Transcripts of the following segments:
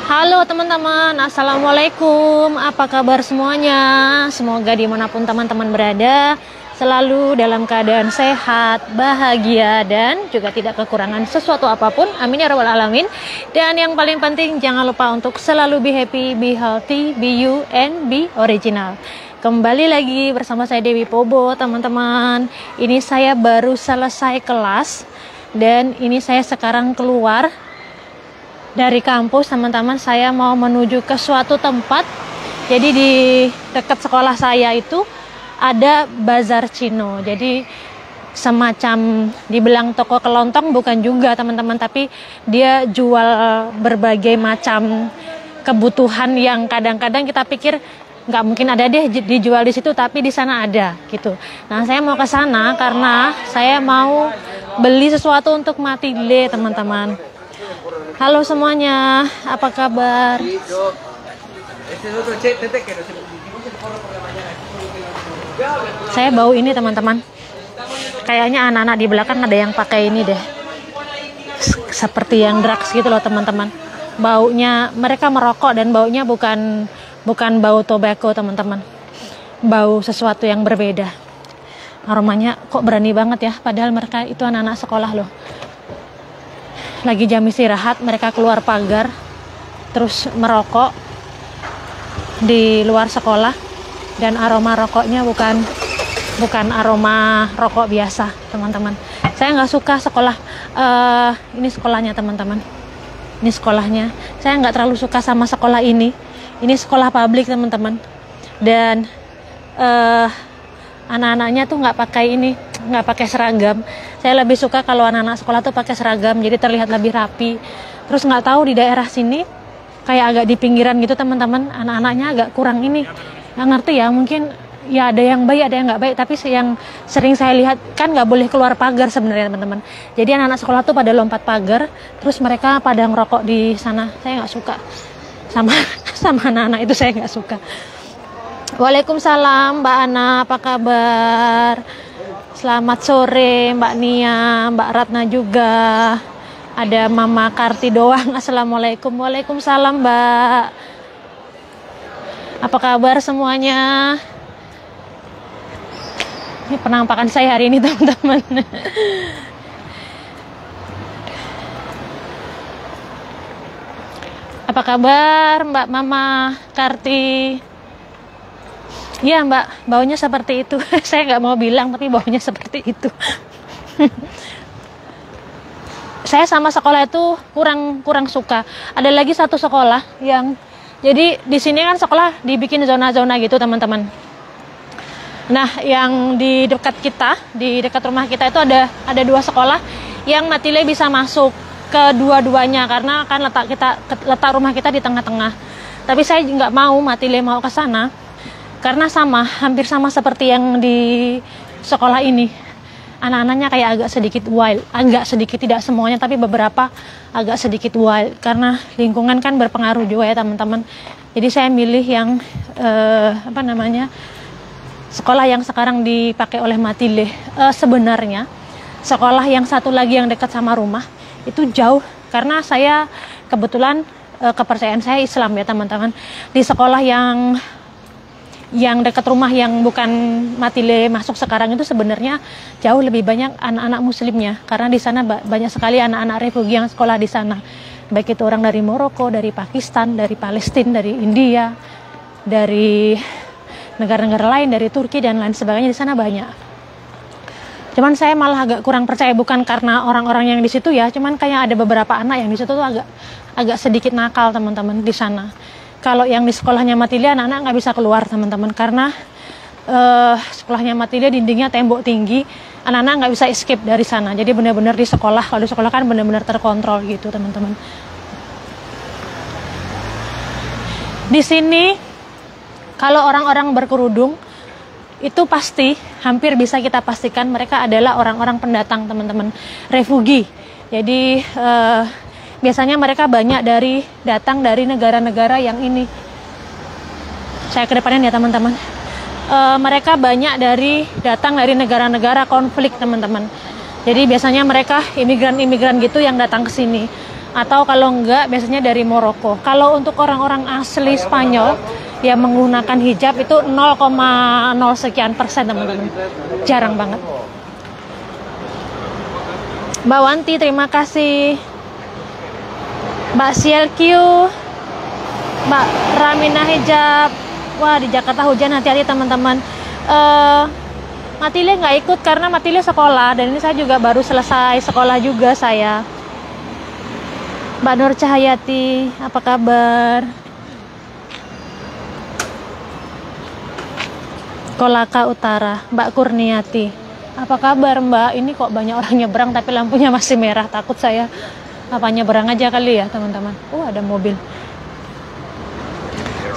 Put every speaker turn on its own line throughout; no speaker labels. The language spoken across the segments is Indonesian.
Halo teman-teman, Assalamualaikum. Apa kabar semuanya? Semoga dimanapun teman-teman berada selalu dalam keadaan sehat, bahagia, dan juga tidak kekurangan sesuatu apapun. Amin ya rabbal alamin. Dan yang paling penting, jangan lupa untuk selalu be happy, be healthy, be you, and be original. Kembali lagi bersama saya Dewi Pobo, teman-teman. Ini saya baru selesai kelas dan ini saya sekarang keluar dari kampus, teman-teman. Saya mau menuju ke suatu tempat. Jadi di dekat sekolah saya itu ada bazar Cino. Jadi semacam dibilang toko kelontong bukan juga, teman-teman, tapi dia jual berbagai macam kebutuhan yang kadang-kadang kita pikir nggak mungkin ada deh dijual di situ, tapi di sana ada gitu. Nah, saya mau ke sana karena saya mau beli sesuatu untuk Matilde, teman-teman. Halo semuanya, apa kabar? Saya bau ini, teman-teman. Kayaknya anak-anak di belakang ada yang pakai ini deh. Seperti yang drugs gitu loh, teman-teman. Baunya, mereka merokok dan baunya bukan bau tobacco, teman-teman. Bau sesuatu yang berbeda. Aromanya kok berani banget ya, padahal mereka itu anak-anak sekolah loh. Lagi jam istirahat, mereka keluar pagar terus merokok di luar sekolah, dan aroma rokoknya bukan aroma rokok biasa, teman-teman. Saya nggak suka sekolah, ini sekolahnya, teman-teman. Ini sekolahnya. Saya nggak terlalu suka sama sekolah ini. Ini sekolah publik, teman-teman. Dan anak-anaknya tuh nggak pakai seragam. Saya lebih suka kalau anak-anak sekolah tuh pakai seragam, jadi terlihat lebih rapi. Terus nggak tahu di daerah sini kayak agak di pinggiran gitu, teman-teman, anak-anaknya agak kurang ini. Nggak ngerti ya, mungkin ya ada yang baik, ada yang nggak baik, tapi yang sering saya lihat kan nggak boleh keluar pagar sebenarnya, teman-teman. Jadi anak-anak sekolah tuh pada lompat pagar, terus mereka pada ngerokok di sana. Saya nggak suka sama anak-anak itu, saya nggak suka. Waalaikumsalam Mbak Ana, apa kabar? Selamat sore Mbak Nia, Mbak Ratna juga. Ada Mama Karti doang. Assalamualaikum. Waalaikumsalam Mbak. Apa kabar semuanya? Ini penampakan saya hari ini, teman-teman. Apa kabar Mbak Mama Karti? Ya Mbak, baunya seperti itu. Saya nggak mau bilang, tapi baunya seperti itu. Saya sama sekolah itu kurang suka. Ada lagi satu sekolah yang, jadi di sini kan sekolah dibikin zona-zona gitu, teman-teman. Nah, yang di dekat rumah kita itu ada dua sekolah yang Matilde bisa masuk ke dua-duanya, karena kan letak rumah kita di tengah-tengah. Tapi saya nggak mau Matilde mau ke sana, karena hampir sama seperti yang di sekolah ini. Anak-anaknya kayak agak sedikit wild, tidak semuanya, tapi beberapa agak sedikit wild, karena lingkungan kan berpengaruh juga ya, teman-teman. Jadi saya milih yang sekolah yang sekarang dipakai oleh Matilde. Sebenarnya sekolah yang satu lagi yang dekat sama rumah itu jauh, karena saya kebetulan kepercayaan saya Islam ya, teman-teman. Di sekolah yang dekat rumah yang bukan Matilde masuk sekarang itu sebenarnya jauh lebih banyak anak-anak muslimnya, karena di sana banyak sekali anak-anak refugi yang sekolah di sana, baik itu orang dari Maroko, dari Pakistan, dari Palestina, dari India, dari negara-negara lain, dari Turki dan lain sebagainya. Di sana banyak. Cuman saya malah agak kurang percaya, bukan karena orang-orang yang di situ ya, cuman kayak ada beberapa anak yang di situ tuh agak sedikit nakal, teman-teman, di sana. Kalau yang di sekolahnya Matilde, anak-anak nggak bisa keluar, teman-teman, karena sekolahnya Matilde dindingnya tembok tinggi, anak-anak nggak bisa escape dari sana. Jadi benar-benar di sekolah, kalau di sekolah kan benar-benar terkontrol gitu, teman-teman. Di sini kalau orang-orang berkerudung itu pasti, hampir bisa kita pastikan mereka adalah orang-orang pendatang, teman-teman, refugi. Jadi biasanya mereka banyak datang dari negara-negara yang ini. Saya ke depannya ya, teman-teman. Mereka banyak datang dari negara-negara konflik, teman-teman. Jadi biasanya mereka imigran-imigran gitu yang datang ke sini. atau kalau enggak biasanya dari Maroko. Kalau untuk orang-orang asli Spanyol yang menggunakan hijab itu 0,0 sekian persen teman-teman, jarang banget. Mbak Wanti terima kasih, Mbak Sielkiu, Mbak Ramina hijab. Wah, di Jakarta hujan, hati-hati teman-teman. Matile nggak ikut karena Matile sekolah, dan ini saya juga baru selesai sekolah juga saya. Mbak Nur Cahayati, apa kabar? Kolaka Utara, Mbak Kurniati, apa kabar Mbak? Ini kok banyak orang nyebrang tapi lampunya masih merah, takut saya. Apa nyebrang aja kali ya teman-teman? Ada mobil.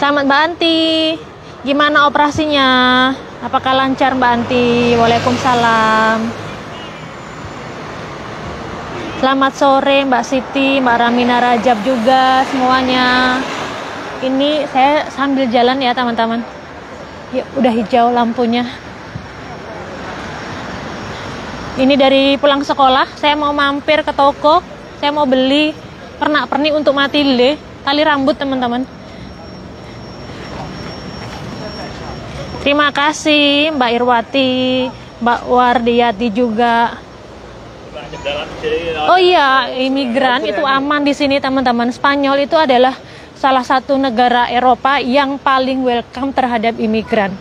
Selamat Mbak Anti, gimana operasinya? Apakah lancar Mbak Anti? Waalaikumsalam. Selamat sore Mbak Siti, Mbak Ramina Rajab juga semuanya. Ini saya sambil jalan ya teman-teman. Ya, udah hijau lampunya. Ini dari pulang sekolah, saya mau mampir ke toko. Saya mau beli pernak-pernik untuk Matilde, tali rambut teman-teman. Terima kasih Mbak Irwati, Mbak Wardiyati juga. Oh iya, imigran itu aman di sini teman-teman. Spanyol itu adalah salah satu negara Eropa yang paling welcome terhadap imigran.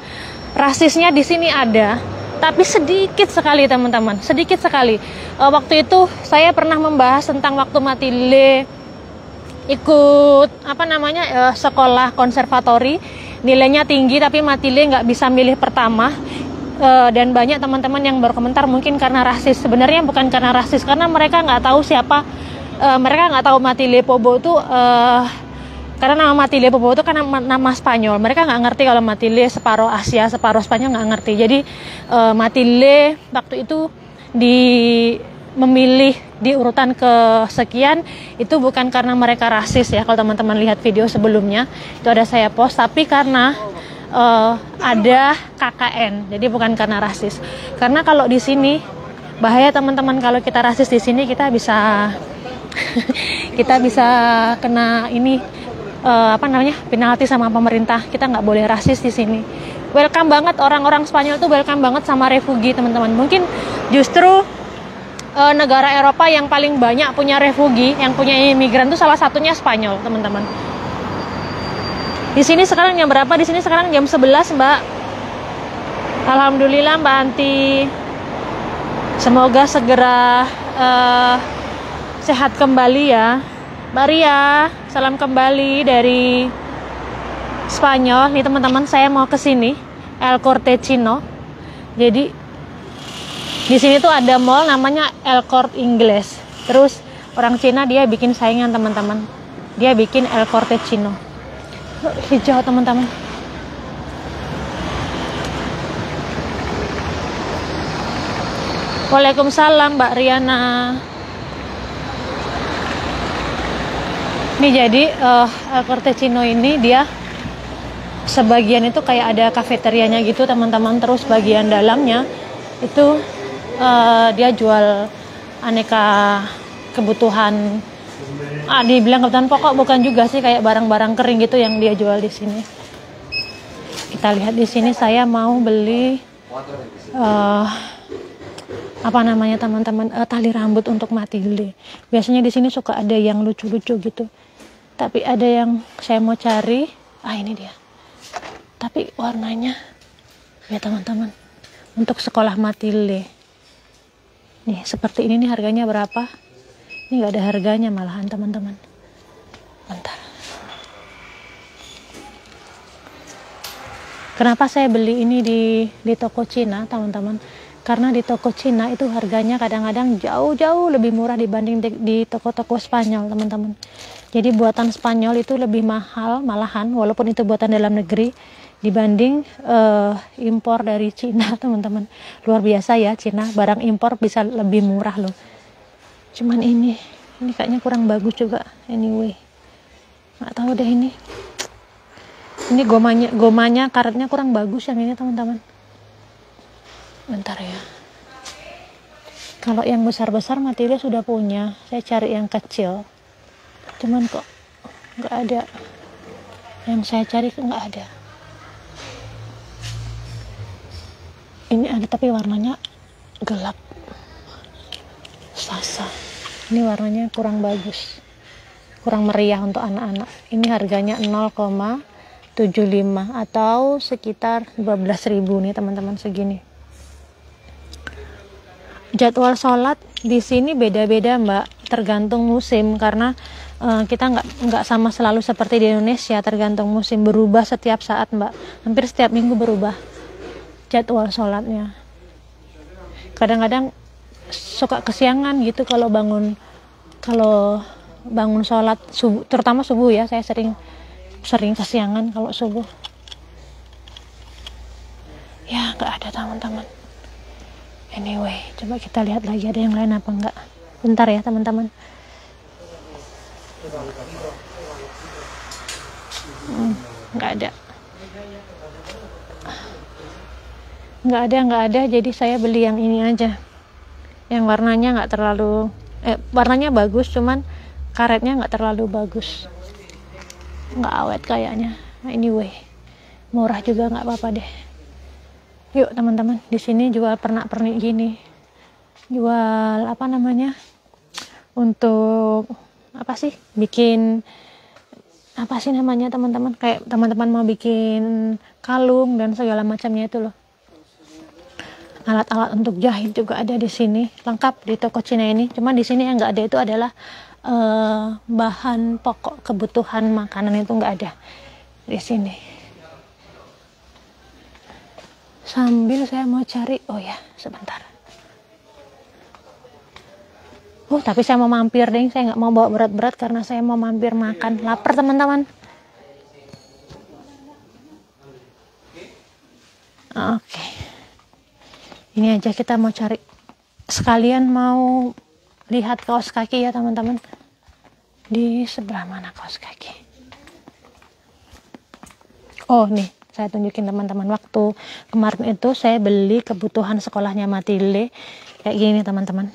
Rasisnya di sini ada, tapi sedikit sekali teman-teman, sedikit sekali. Waktu itu saya pernah membahas tentang waktu Matilde ikut sekolah konservatori, nilainya tinggi tapi Matilde nggak bisa milih pertama. Dan banyak teman-teman yang berkomentar mungkin karena rasis. Sebenarnya bukan karena rasis, karena mereka nggak tahu siapa, mereka nggak tahu Matilde Pobo itu, karena nama Matilde Pobo itu kan nama Spanyol. Mereka nggak ngerti kalau Matilde separuh Asia, separuh Spanyol, nggak ngerti. Jadi Matilde waktu itu memilih di urutan kesekian itu bukan karena mereka rasis ya. Kalau teman-teman lihat video sebelumnya itu ada saya post, tapi karena ada KKN, jadi bukan karena rasis. Karena kalau di sini bahaya teman-teman, kalau kita rasis di sini kita bisa kita bisa kena ini penalti sama pemerintah. Kita nggak boleh rasis di sini. Welcome banget, orang-orang Spanyol tuh welcome banget sama refugi teman-teman. Mungkin justru negara Eropa yang paling banyak punya refugi, yang punya imigran tuh salah satunya Spanyol teman-teman. Di sini sekarang jam berapa? Di sini sekarang jam 11, Mbak. Alhamdulillah Mbak Anti. Semoga segera sehat kembali ya. Mbak Ria, salam kembali dari Spanyol. Nih teman-teman, saya mau ke sini, El Corte Chino. Jadi di sini tuh ada mall namanya El Corte Inglés. Terus orang Cina dia bikin saingan teman-teman. Dia bikin El Corte Chino. Hijau teman-teman. Waalaikumsalam Mbak Riana. Ini jadi El Corte Chino ini dia sebagian itu kayak ada kafeterianya gitu teman-teman. Terus bagian dalamnya itu dia jual aneka kebutuhan. Dibilang kebutuhan pokok bukan juga sih, kayak barang-barang kering gitu yang dia jual di sini. Kita lihat di sini, saya mau beli teman-teman, tali rambut untuk Matilde. Biasanya di sini suka ada yang lucu-lucu gitu. Tapi ada yang saya mau cari. Ini dia. Tapi warnanya ya teman-teman, untuk sekolah Matilde. Nih, seperti ini nih, harganya berapa? Ini nggak ada harganya malahan teman-teman. Bentar. Kenapa saya beli ini di toko Cina teman-teman? Karena di toko Cina itu harganya kadang-kadang jauh-jauh lebih murah dibanding di toko-toko Spanyol teman-teman. Jadi buatan Spanyol itu lebih mahal malahan, walaupun itu buatan dalam negeri, dibanding impor dari Cina teman-teman. Luar biasa ya, Cina barang impor bisa lebih murah loh. Cuman ini kayaknya kurang bagus juga. Anyway, nggak tahu deh ini gomanya karetnya kurang bagus yang ini teman-teman. Bentar ya. Kalau yang besar-besar Matilde sudah punya, saya cari yang kecil. cuman kok nggak ada. Yang saya cari nggak ada. Ini ada tapi warnanya gelap, sasa. Ini warnanya kurang bagus, kurang meriah untuk anak-anak. Ini harganya 0,75 atau sekitar 12.000 nih teman-teman, segini. Jadwal sholat di sini beda-beda Mbak, tergantung musim, karena kita nggak sama selalu seperti di Indonesia, tergantung musim, berubah setiap saat Mbak, hampir setiap minggu berubah jadwal sholatnya. Kadang-kadang suka kesiangan gitu kalau bangun sholat subuh, terutama subuh ya, saya sering kesiangan kalau subuh. Ya nggak ada teman-teman. Anyway, coba kita lihat lagi ada yang lain apa enggak. Bentar ya teman-teman. Nggak ada. Jadi saya beli yang ini aja. Yang warnanya nggak terlalu, warnanya bagus, cuman karetnya nggak terlalu bagus, nggak awet kayaknya. Anyway, murah juga nggak apa-apa deh. Yuk teman-teman, di sini jual pernak-pernik gini, jual apa namanya, untuk apa sih, bikin apa sih namanya teman-teman, kayak teman-teman mau bikin kalung dan segala macamnya itu loh. Alat-alat untuk jahit juga ada di sini, lengkap di toko Cina ini. Cuma di sini yang nggak ada itu adalah bahan pokok kebutuhan makanan, itu nggak ada di sini. Sambil saya mau cari, oh ya sebentar. Tapi saya mau mampir deh, saya nggak mau bawa berat-berat karena saya mau mampir makan, lapar teman-teman. Oke. Ini aja kita mau cari, sekalian mau lihat kaos kaki ya teman-teman. Di sebelah mana kaos kaki? Oh nih, saya tunjukin teman-teman. Waktu kemarin itu saya beli kebutuhan sekolahnya Matilde kayak gini teman-teman,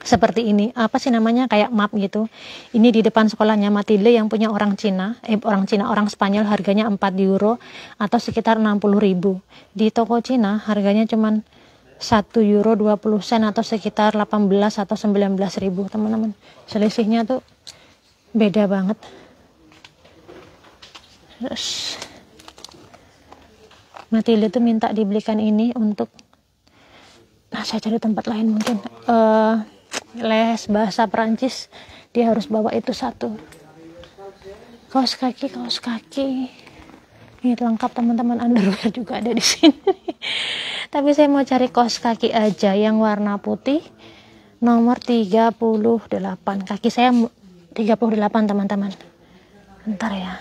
seperti ini, apa sih namanya, kayak map gitu. Ini di depan sekolahnya Matilde yang punya orang Spanyol, harganya 4 euro atau sekitar 60.000. Di toko Cina harganya cuman 1 euro 20 sen atau sekitar 18 atau 19.000 teman-teman. Selisihnya tuh beda banget. Terus Matilde tuh minta dibelikan ini untuk, saya cari tempat lain mungkin, les bahasa Perancis, dia harus bawa itu satu. Kaos kaki ini lengkap teman-teman, underwear juga ada di sini. Tapi saya mau cari kaos kaki aja yang warna putih, nomor 38. Kaki saya 38 teman-teman. Bentar ya.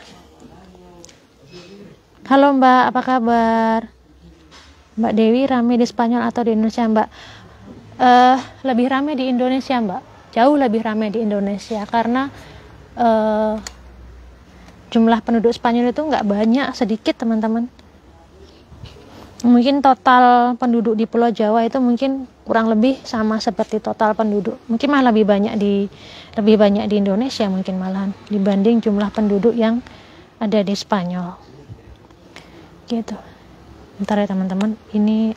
Halo Mbak, apa kabar? Mbak Dewi, rame di Spanyol atau di Indonesia Mbak? Lebih rame di Indonesia Mbak, jauh lebih rame di Indonesia, karena jumlah penduduk Spanyol itu nggak banyak, sedikit teman-teman. Mungkin total penduduk di Pulau Jawa itu mungkin kurang lebih sama seperti total penduduk, mungkin malah lebih banyak di Indonesia mungkin malahan dibanding jumlah penduduk yang ada di Spanyol gitu. Bentar ya teman-teman, ini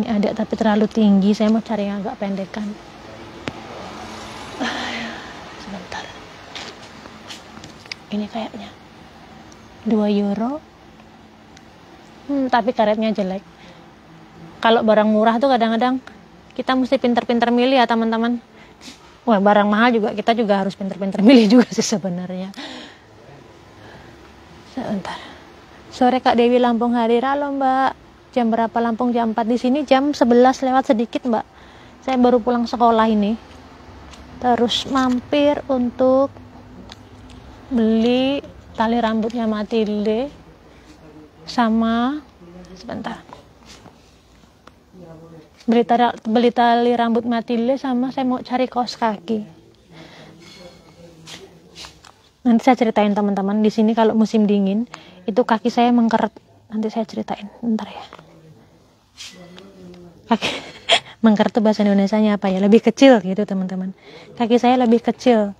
ada tapi terlalu tinggi, saya mau cari yang agak pendekan. Sebentar, ini kayaknya 2 euro, tapi karetnya jelek. Kalau barang murah tuh kadang-kadang kita mesti pinter-pinter milih ya teman-teman. Wah, barang mahal juga kita juga harus pinter-pinter milih juga sih sebenarnya. Sebentar. Sore Kak Dewi Lampung hadir. Halo Mbak, jam berapa Lampung? Jam 4, di sini jam 11 lewat sedikit Mbak. Saya baru pulang sekolah ini, terus mampir untuk beli tali rambutnya Matilde sama, sebentar, beli tali rambut Matilde sama saya mau cari kaos kaki. Nanti saya ceritain teman-teman, di sini kalau musim dingin itu kaki saya mengkeret. Nanti saya ceritain, bentar ya. Kaki mengkeret itu bahasa Indonesianya apa ya? Lebih kecil gitu teman-teman. Kaki saya lebih kecil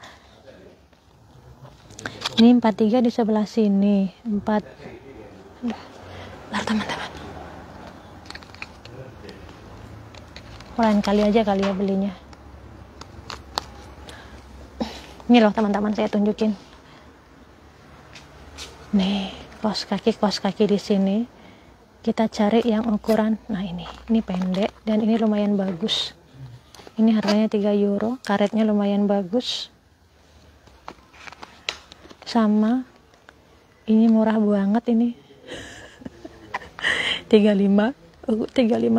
Ini 43 di sebelah sini. 4. Bentar teman-teman. Lain kali aja kali ya belinya. Ini loh teman-teman, saya tunjukin. Nih, kaos kaki di sini. Kita cari yang ukuran. Nah, ini pendek dan ini lumayan bagus. Ini harganya 3 euro, karetnya lumayan bagus. Sama ini murah banget ini. 35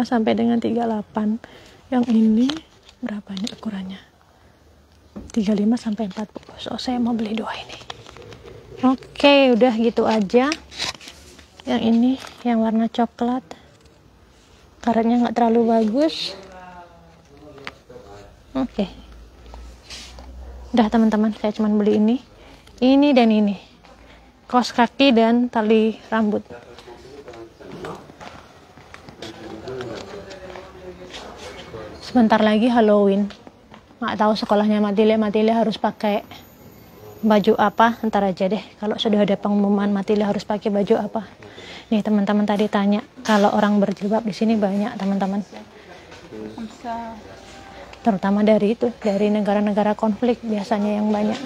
sampai dengan 38. Yang ini berapa ini ukurannya? 35 sampai 40. So, saya mau beli 2 ini. Oke, udah gitu aja. Yang ini yang warna coklat. Karetnya nggak terlalu bagus. Oke. Udah teman-teman, saya cuma beli ini. Ini dan ini. Kaos kaki dan tali rambut. Sebentar lagi Halloween. Nggak tahu sekolahnya Matile harus pakai baju apa, ntar aja deh. Kalau sudah ada pengumuman Matile harus pakai baju apa. Nih teman-teman tadi tanya, kalau orang berjilbab di sini banyak teman-teman. Terutama dari negara-negara konflik biasanya yang banyak.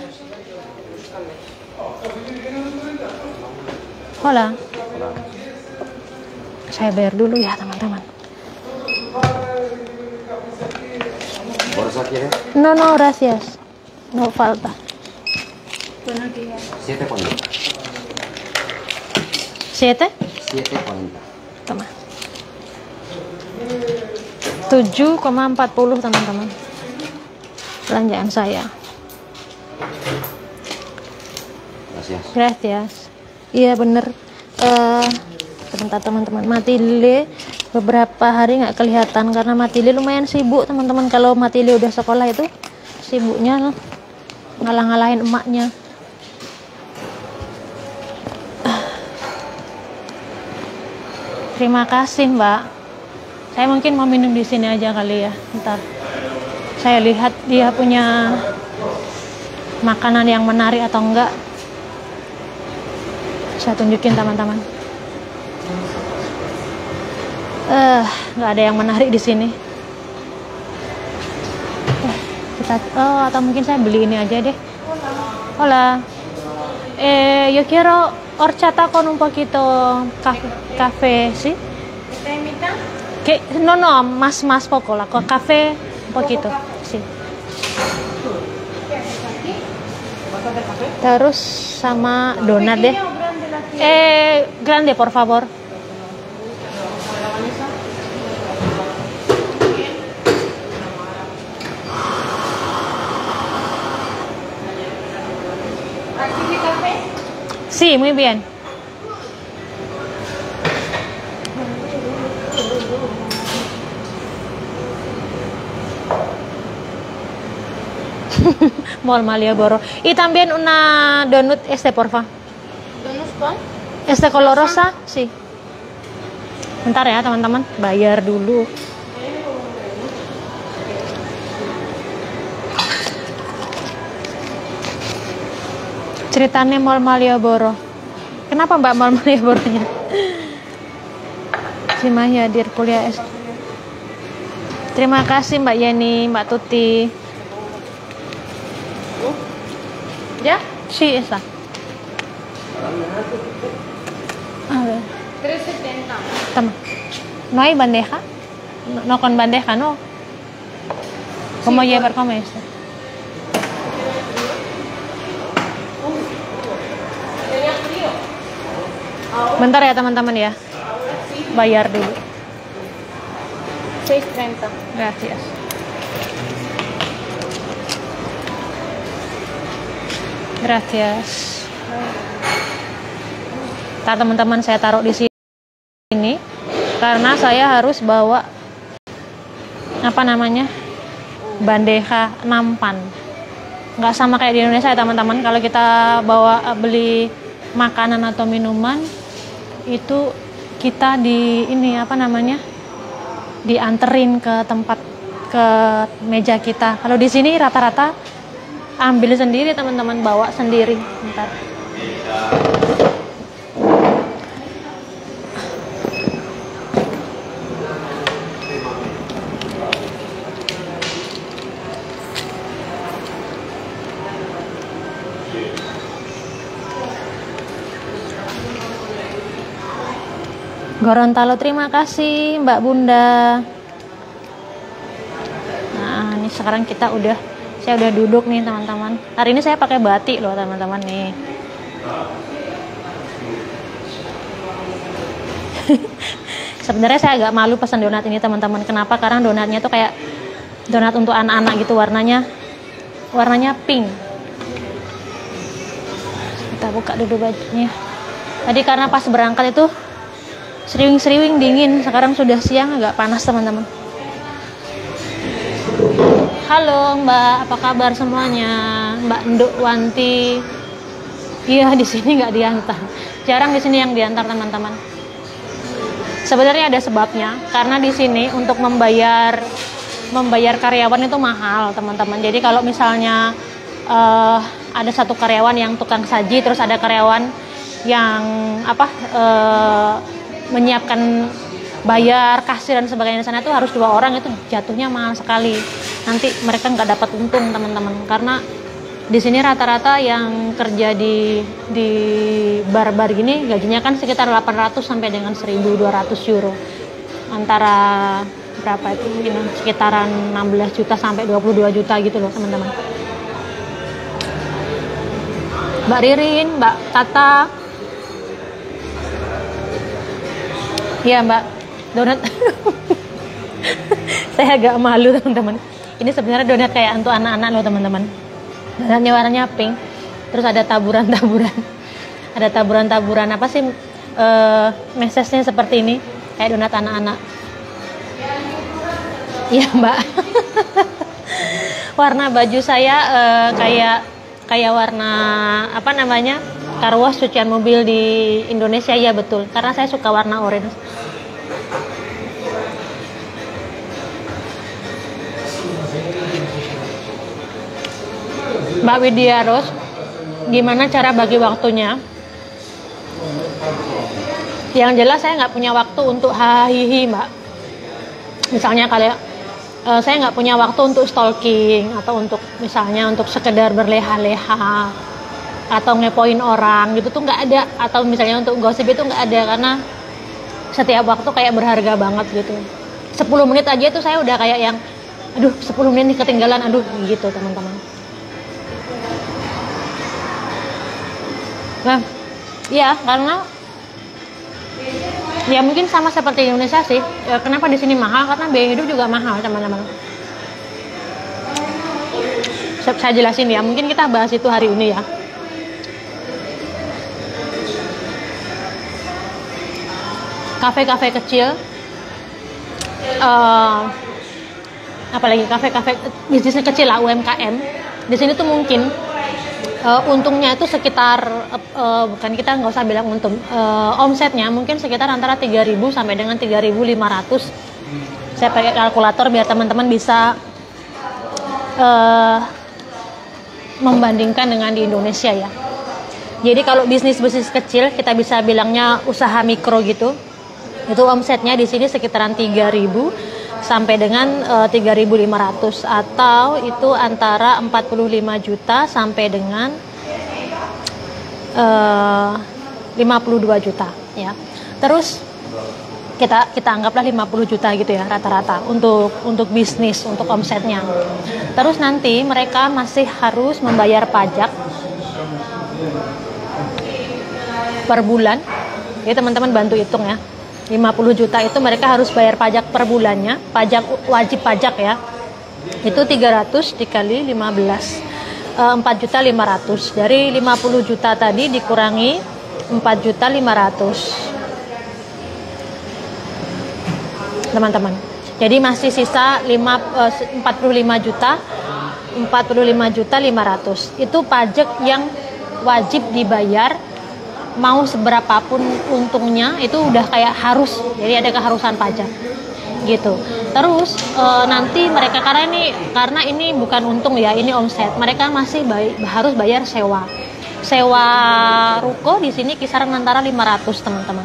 Hola. Saya bayar dulu ya teman-teman. No, gracias. No falta.
7.40.
7?
7.40.
Toma. 7,40 teman-teman. Belanjaan saya. Gracias. Iya bener. Sebentar teman-teman. Matile beberapa hari nggak kelihatan karena Matile lumayan sibuk teman-teman. Kalau Matile udah sekolah itu sibuknya ngalah-ngalahin emaknya. Terima kasih Mbak. Saya mungkin mau minum di sini aja kali ya. Ntar saya lihat dia punya makanan yang menarik atau enggak. Saya tunjukin teman-teman. Nggak ada yang menarik di sini. Atau mungkin saya beli ini aja deh. Hola. Yo quiero horchata con un poquito café, ¿sí? No, más poco, la café un poquito, sí. Terus sama donat deh. Grande, por favor. Sí, muy bien. Mall Malioboro. Y también una donut porfa.
¿Donut con?
Color rosa, sí. Bentar ya teman-teman, bayar dulu. Ceritanya Mall Malioboro. Kenapa Mbak Mall Malioboro-nya? Si Maya hadir kuliah S. Terima kasih Mbak Yeni, Mbak Tuti. ¿Ya? Sí, está. A ver.
3.70.
Toma. ¿No hay bandeja? No con bandeja, ¿no? ¿Cómo llevar como esto? Bentar ya teman-teman ya. Bayar dulu.
6.30.
Gracias. Gracias. Ntar teman-teman saya taruh di sini karena saya harus bawa bandeha nampan. Nggak sama kayak di Indonesia ya teman-teman. Kalau kita beli makanan atau minuman itu kita dianterin ke tempat, ke meja kita. Kalau di sini rata-rata ambil sendiri teman-teman, bawa sendiri. Bentar. Gorontalo, terima kasih Mbak Bunda. Nah, ini sekarang saya udah duduk nih teman-teman. Hari ini saya pakai batik loh teman-teman nih. Sebenarnya saya agak malu pesan donat ini teman-teman. Kenapa? Karena donatnya tuh kayak donat untuk anak-anak gitu, warnanya pink. Kita buka dulu bajunya. Tadi karena pas berangkat itu seriwing-seriwing dingin, sekarang sudah siang agak panas teman-teman. Halo Mbak, apa kabar semuanya? Mbak Nduk Wanti. Iya, di sini nggak diantar. Jarang di sini yang diantar teman-teman. Sebenarnya ada sebabnya, karena di sini untuk membayar karyawan itu mahal teman-teman. Jadi kalau misalnya ada satu karyawan yang tukang saji, terus ada karyawan yang menyiapkan bayar, kasir dan sebagainya di sana itu harus 2 orang, itu jatuhnya mahal sekali. Nanti mereka nggak dapat untung teman-teman, karena di sini rata-rata yang kerja di bar-bar gini gajinya kan sekitar 800 sampai dengan 1.200 euro. Antara berapa itu? Sekitaran 16 juta sampai 22 juta gitu loh teman-teman. Mbak Ririn, Mbak Tata. Iya Mbak, donat. Saya agak malu teman-teman. Ini sebenarnya donat kayak untuk anak-anak loh teman-teman. Donatnya warnanya pink, terus ada taburan-taburan. Ada taburan-taburan apa sih? Mesesnya seperti ini, kayak donat anak-anak. Iya Mbak. Warna baju saya kayak warna car wash cucian mobil di Indonesia, ya betul, karena saya suka warna orange. Mbak Widya Ros, gimana cara bagi waktunya? Yang jelas saya nggak punya waktu untuk hahihi Mbak. Misalnya saya nggak punya waktu untuk stalking, atau untuk misalnya untuk sekedar berleha-leha atau ngepoin orang gitu tuh nggak ada, atau misalnya untuk gosip itu nggak ada, karena setiap waktu kayak berharga banget gitu. 10 menit aja tuh saya udah kayak yang aduh 10 menit nih ketinggalan, aduh gitu teman-teman. Nah ya, karena ya mungkin sama seperti Indonesia sih. Kenapa di sini mahal? Karena biaya hidup juga mahal teman-teman. Saya jelasin ya, mungkin kita bahas itu hari ini ya. Kafe-kafe kecil, apalagi kafe-kafe bisnis kecil lah, UMKM di sini tuh mungkin untungnya itu sekitar bukan, kita nggak usah bilang untung, omsetnya mungkin sekitar antara 3.000 sampai dengan 3.500. Saya pakai kalkulator biar teman-teman bisa membandingkan dengan di Indonesia ya. Jadi kalau bisnis kecil kita bisa bilangnya usaha mikro gitu. Itu omsetnya di sini sekitaran 3.000 sampai dengan 3.500, atau itu antara 45 juta sampai dengan 52 juta ya. Terus kita anggaplah 50 juta gitu ya rata-rata untuk bisnis, untuk omsetnya. Terus nanti mereka masih harus membayar pajak per bulan. Jadi teman-teman bantu hitung ya. 50 juta itu mereka harus bayar pajak per bulannya, wajib pajak ya. Itu 300 dikali 15, 4.500.000. Dari 50 juta tadi dikurangi 4.500.000. Teman-teman. Jadi masih sisa 45 juta 500. Itu pajak yang wajib dibayar. Mau seberapapun untungnya itu udah kayak harus, jadi ada keharusan pajak gitu. Terus nanti mereka, karena ini bukan untung ya, ini omset, mereka masih harus bayar sewa. sewa ruko di sini kisaran antara 500 teman-teman.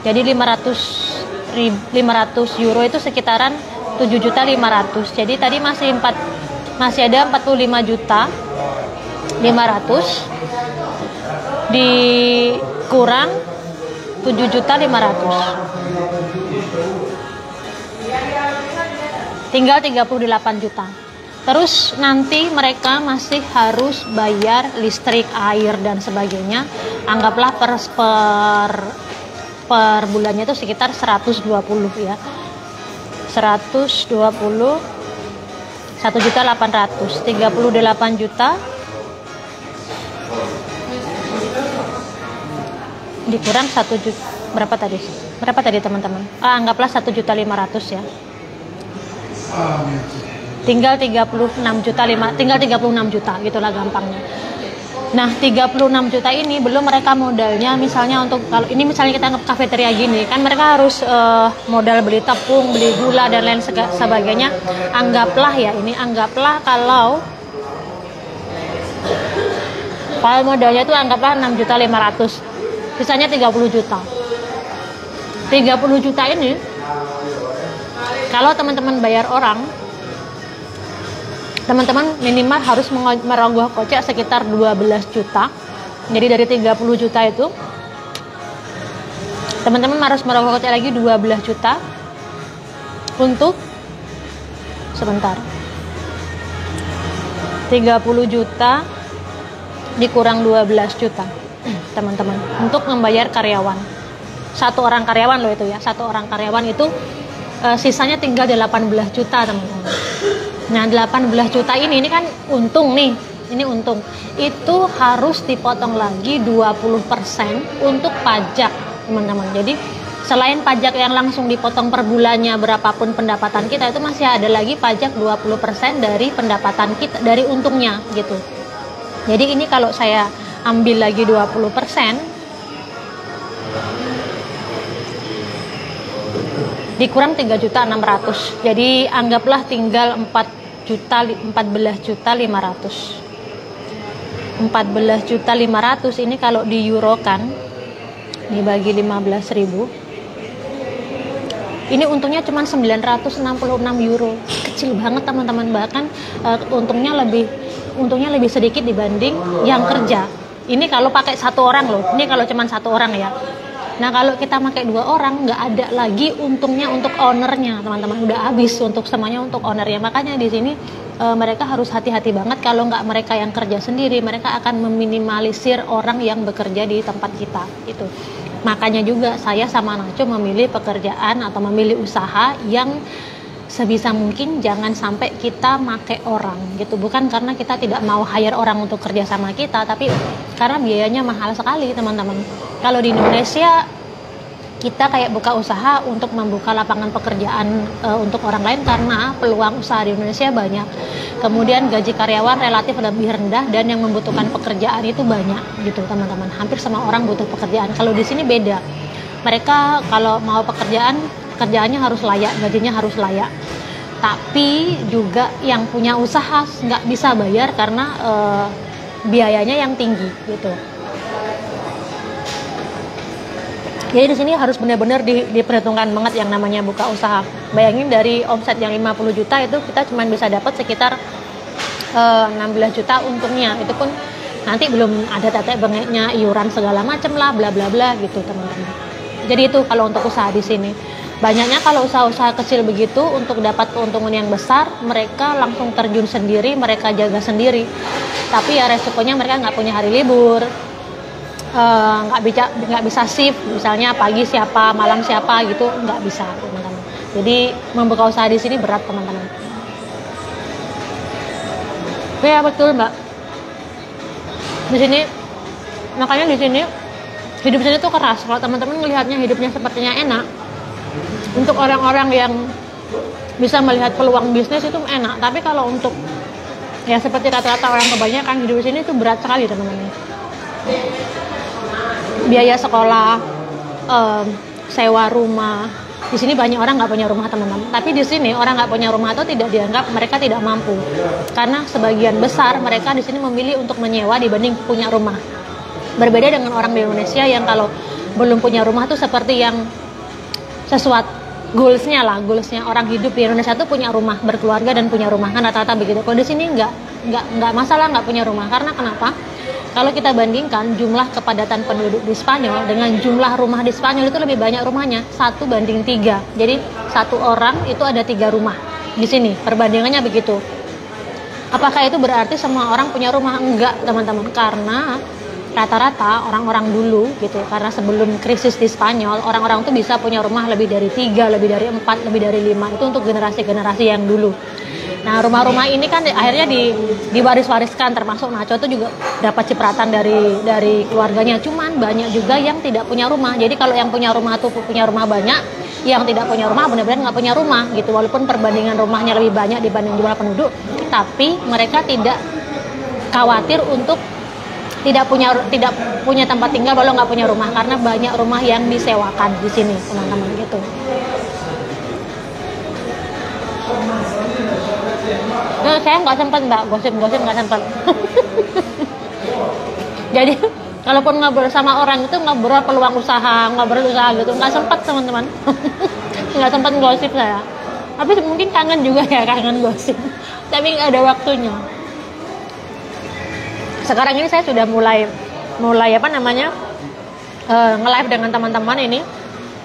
Jadi 500 euro itu sekitaran 7.500.000. Jadi tadi masih ada 45.500.000 dikurang 7.500.000. Tinggal 38 juta. Terus nanti mereka masih harus bayar listrik, air dan sebagainya. Anggaplah per bulannya itu sekitar 120 ya. 120 1.800.000, 38 juta dikurang 1 juta berapa tadi teman-teman? Anggaplah 1.500.000 ya. Tinggal 36 juta gitulah gampangnya. Nah, 36 juta ini belum mereka modalnya, misalnya untuk kalau ini misalnya kita ke kafeteria gini kan mereka harus modal beli tepung, beli gula dan lain sebagainya. Anggaplah kalau modalnya itu anggaplah 6.500.000, sisanya 30 juta. 30 juta ini kalau teman-teman bayar orang, teman-teman minimal harus merogoh kocek sekitar 12 juta. Jadi dari 30 juta itu teman-teman harus merogoh kocek lagi 12 juta untuk 30 juta dikurang 12 juta teman-teman untuk membayar karyawan. Satu orang karyawan loh itu ya. Satu orang karyawan itu sisanya tinggal 18 juta teman-teman. Nah 18 juta ini kan untung nih, ini untung. Itu harus dipotong lagi 20% untuk pajak teman-teman. Jadi selain pajak yang langsung dipotong per bulannya berapapun pendapatan kita, itu masih ada lagi pajak 20% dari pendapatan kita, dari untungnya gitu. Jadi ini kalau saya ambil lagi 20%, dikurang 3.600.000. Jadi anggaplah tinggal 14.500.000 ini kalau di-eurokan dibagi 15.000, ini untungnya cuma 966 euro. Kecil banget teman-teman, bahkan untungnya lebih sedikit dibanding yang kerja. Ini kalau pakai satu orang loh, ini kalau cuma satu orang ya. Nah kalau kita pakai 2 orang, nggak ada lagi untungnya untuk ownernya teman-teman, udah habis untuk semuanya untuk ownernya. Makanya di sini mereka harus hati-hati banget. Kalau nggak mereka yang kerja sendiri, mereka akan meminimalisir orang yang bekerja di tempat kita itu. Makanya juga saya sama Nacho memilih pekerjaan atau memilih usaha yang sebisa mungkin jangan sampai kita make orang gitu. Bukan karena kita tidak mau hire orang untuk kerja sama kita, tapi karena biayanya mahal sekali teman-teman. Kalau di Indonesia kita kayak buka usaha untuk membuka lapangan pekerjaan untuk orang lain karena peluang usaha di Indonesia banyak. Kemudian gaji karyawan relatif lebih rendah dan yang membutuhkan pekerjaan itu banyak gitu teman-teman. Hampir semua orang butuh pekerjaan. Kalau di sini beda. Mereka kalau mau pekerjaannya harus layak, gajinya harus layak. Tapi juga yang punya usaha nggak bisa bayar karena biayanya yang tinggi gitu. Jadi di sini harus benar-benar diperhitungkan banget yang namanya buka usaha. Bayangin dari omset yang 50 juta itu kita cuma bisa dapat sekitar 16 juta untungnya. Itu pun nanti belum ada tetek bengeknya, iuran segala macem lah, bla bla bla gitu teman-teman. Jadi itu kalau untuk usaha di sini. Banyaknya kalau usaha-usaha kecil begitu untuk dapat keuntungan yang besar, mereka langsung terjun sendiri, mereka jaga sendiri. Tapi ya resikonya mereka nggak punya hari libur. Nggak bisa shift, misalnya pagi siapa, malam siapa gitu, nggak bisa teman-teman. Jadi membuka usaha di sini berat teman-teman. Ya betul mbak. Di sini makanya di sini hidup sini tuh keras. Kalau teman-teman melihatnya hidupnya sepertinya enak, untuk orang-orang yang bisa melihat peluang bisnis itu enak. Tapi kalau untuk ya seperti rata-rata orang kebanyakan hidup di sini itu berat sekali teman-teman. Biaya sekolah, sewa rumah. Di sini banyak orang nggak punya rumah teman-teman. Tapi di sini orang nggak punya rumah itu tidak dianggap mereka tidak mampu, karena sebagian besar mereka di sini memilih untuk menyewa dibanding punya rumah. Berbeda dengan orang di Indonesia yang kalau belum punya rumah tuh seperti yang sesuatu goalsnya orang hidup di Indonesia tuh punya rumah, berkeluarga dan punya rumah, kan rata-rata begitu. Kalau di sini nggak masalah nggak punya rumah. Karena kenapa? Kalau kita bandingkan jumlah kepadatan penduduk di Spanyol dengan jumlah rumah di Spanyol itu lebih banyak rumahnya, 1:3. Jadi satu orang itu ada 3 rumah di sini. Perbandingannya begitu. Apakah itu berarti semua orang punya rumah? Enggak, teman-teman. Karena rata-rata orang-orang dulu gitu, karena sebelum krisis di Spanyol, orang-orang tuh bisa punya rumah lebih dari 3, lebih dari 4, lebih dari 5. Itu untuk generasi-generasi yang dulu. Nah, rumah-rumah ini kan akhirnya diwaris-wariskan, termasuk Nacho itu juga dapat cipratan dari keluarganya. Cuman banyak juga yang tidak punya rumah. Jadi kalau yang punya rumah tuh punya rumah banyak, yang tidak punya rumah benar-benar nggak punya rumah gitu. Walaupun perbandingan rumahnya lebih banyak dibanding jumlah penduduk, tapi mereka tidak khawatir untuk tidak punya tempat tinggal walau nggak punya rumah, karena banyak rumah yang disewakan di sini, teman-teman gitu. Saya nggak sempat mbak gosip nggak sempat. Jadi kalaupun ngobrol sama orang itu ngobrol peluang usaha, ngobrol usaha gitu nggak sempat, teman-teman. Nggak sempat gosip saya. Tapi mungkin kangen juga ya, kangen gosip. Tapi nggak ada waktunya. Sekarang ini saya sudah mulai nge-live dengan teman-teman ini.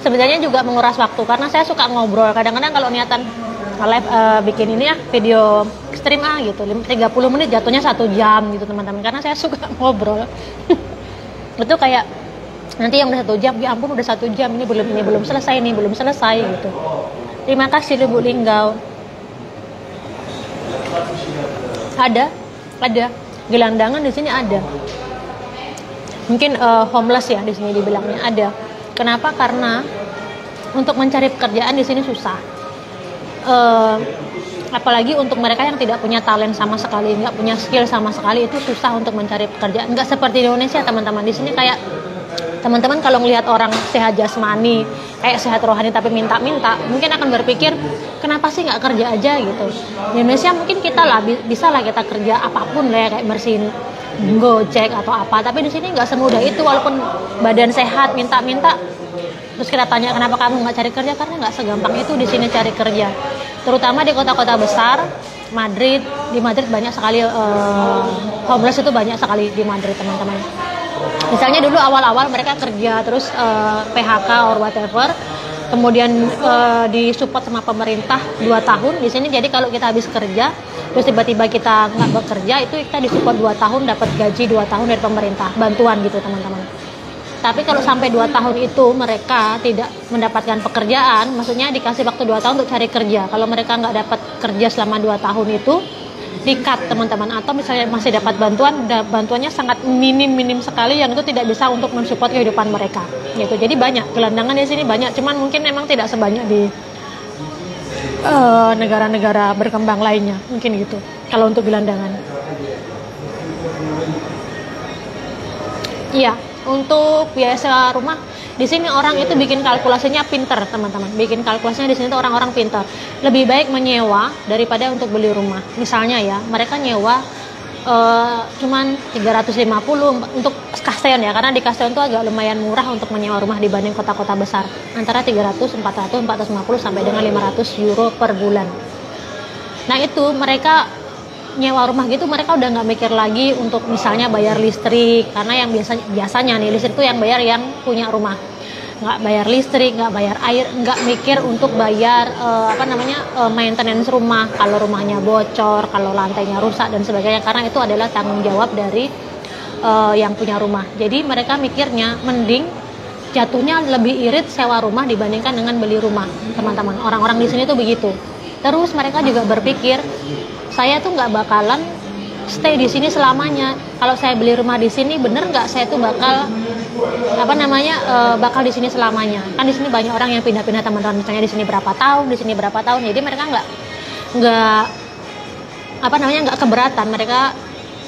Sebenarnya juga menguras waktu karena saya suka ngobrol. Kadang-kadang kalau niatan nge-live bikin ini ya video stream gitu 30 menit jatuhnya 1 jam gitu, teman-teman, karena saya suka ngobrol. Itu kayak nanti yang udah 1 jam, ya ampun udah 1 jam, ini belum selesai gitu. Terima kasih Bu Linggau. Ada gelandangan di sini ada. Mungkin homeless ya di sini dibilangnya ada. Kenapa? Karena untuk mencari pekerjaan di sini susah. Apalagi untuk mereka yang tidak punya talent sama sekali, nggak punya skill sama sekali, itu susah untuk mencari pekerjaan. Nggak seperti di Indonesia, teman-teman. Di sini kayak teman-teman kalau melihat orang sehat jasmani, kayak sehat rohani tapi minta-minta, mungkin akan berpikir kenapa sih nggak kerja aja gitu. Di Indonesia mungkin kita lah bisa lah kita kerja apapun lah ya, kayak bersihin Gojek atau apa. Tapi di sini nggak semudah itu. Walaupun badan sehat, minta-minta, terus kita tanya kenapa kamu nggak cari kerja, karena nggak segampang itu di sini cari kerja. Terutama di kota-kota besar, Madrid. Di Madrid banyak sekali homeless, itu banyak sekali di Madrid, teman-teman. Misalnya dulu awal-awal mereka kerja terus PHK or whatever, kemudian disupport sama pemerintah 2 tahun di sini. Jadi kalau kita habis kerja terus tiba-tiba kita nggak bekerja, itu kita disupport 2 tahun, dapat gaji 2 tahun dari pemerintah, bantuan gitu, teman-teman. Tapi kalau sampai 2 tahun itu mereka tidak mendapatkan pekerjaan, maksudnya dikasih waktu 2 tahun untuk cari kerja. Kalau mereka nggak dapat kerja selama 2 tahun itu di-cut, teman-teman. Atau misalnya masih dapat bantuannya sangat minim sekali, yang itu tidak bisa untuk mensupport kehidupan mereka gitu. Jadi banyak gelandangan di sini, banyak, cuman mungkin memang tidak sebanyak di negara-negara berkembang lainnya, mungkin gitu kalau untuk gelandangan. Iya, untuk biaya rumah di sini orang itu bikin kalkulasinya pinter, teman-teman. Bikin kalkulasinya di sini tuh orang-orang pinter. Lebih baik menyewa daripada untuk beli rumah. Misalnya ya, mereka nyewa cuman 350 untuk Castellón ya, karena di Castellón tuh agak lumayan murah untuk menyewa rumah dibanding kota-kota besar. Antara 300, 400, 450 sampai dengan 500 euro per bulan. Nah itu mereka nyewa rumah gitu, mereka udah nggak mikir lagi untuk misalnya bayar listrik, karena yang biasanya nih listrik tuh yang bayar yang punya rumah. Nggak bayar listrik, nggak bayar air, nggak mikir untuk bayar maintenance rumah kalau rumahnya bocor, kalau lantainya rusak dan sebagainya, karena itu adalah tanggung jawab dari yang punya rumah. Jadi mereka mikirnya mending jatuhnya lebih irit sewa rumah dibandingkan dengan beli rumah, teman-teman. Orang-orang di sini tuh begitu. Terus mereka juga berpikir, saya tuh nggak bakalan stay di sini selamanya. Kalau saya beli rumah di sini, bener nggak saya tuh bakal bakal di sini selamanya? Kan di sini banyak orang yang pindah-pindah, teman-teman. Misalnya di sini berapa tahun, di sini berapa tahun. Jadi mereka nggak keberatan. Mereka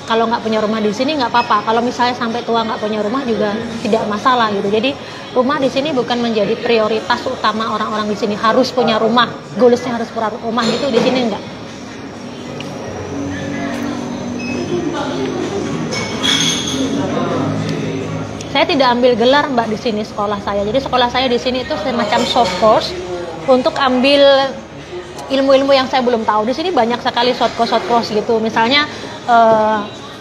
kalau nggak punya rumah di sini nggak apa-apa. Kalau misalnya sampai tua nggak punya rumah juga tidak masalah gitu. Jadi rumah di sini bukan menjadi prioritas utama orang-orang di sini. Harus punya rumah, goalsnya harus punya rumah gitu. Di sini enggak. Saya tidak ambil gelar Mbak di sini sekolah saya. Jadi sekolah saya di sini itu semacam soft course untuk ambil ilmu-ilmu yang saya belum tahu. Di sini banyak sekali short course gitu. Misalnya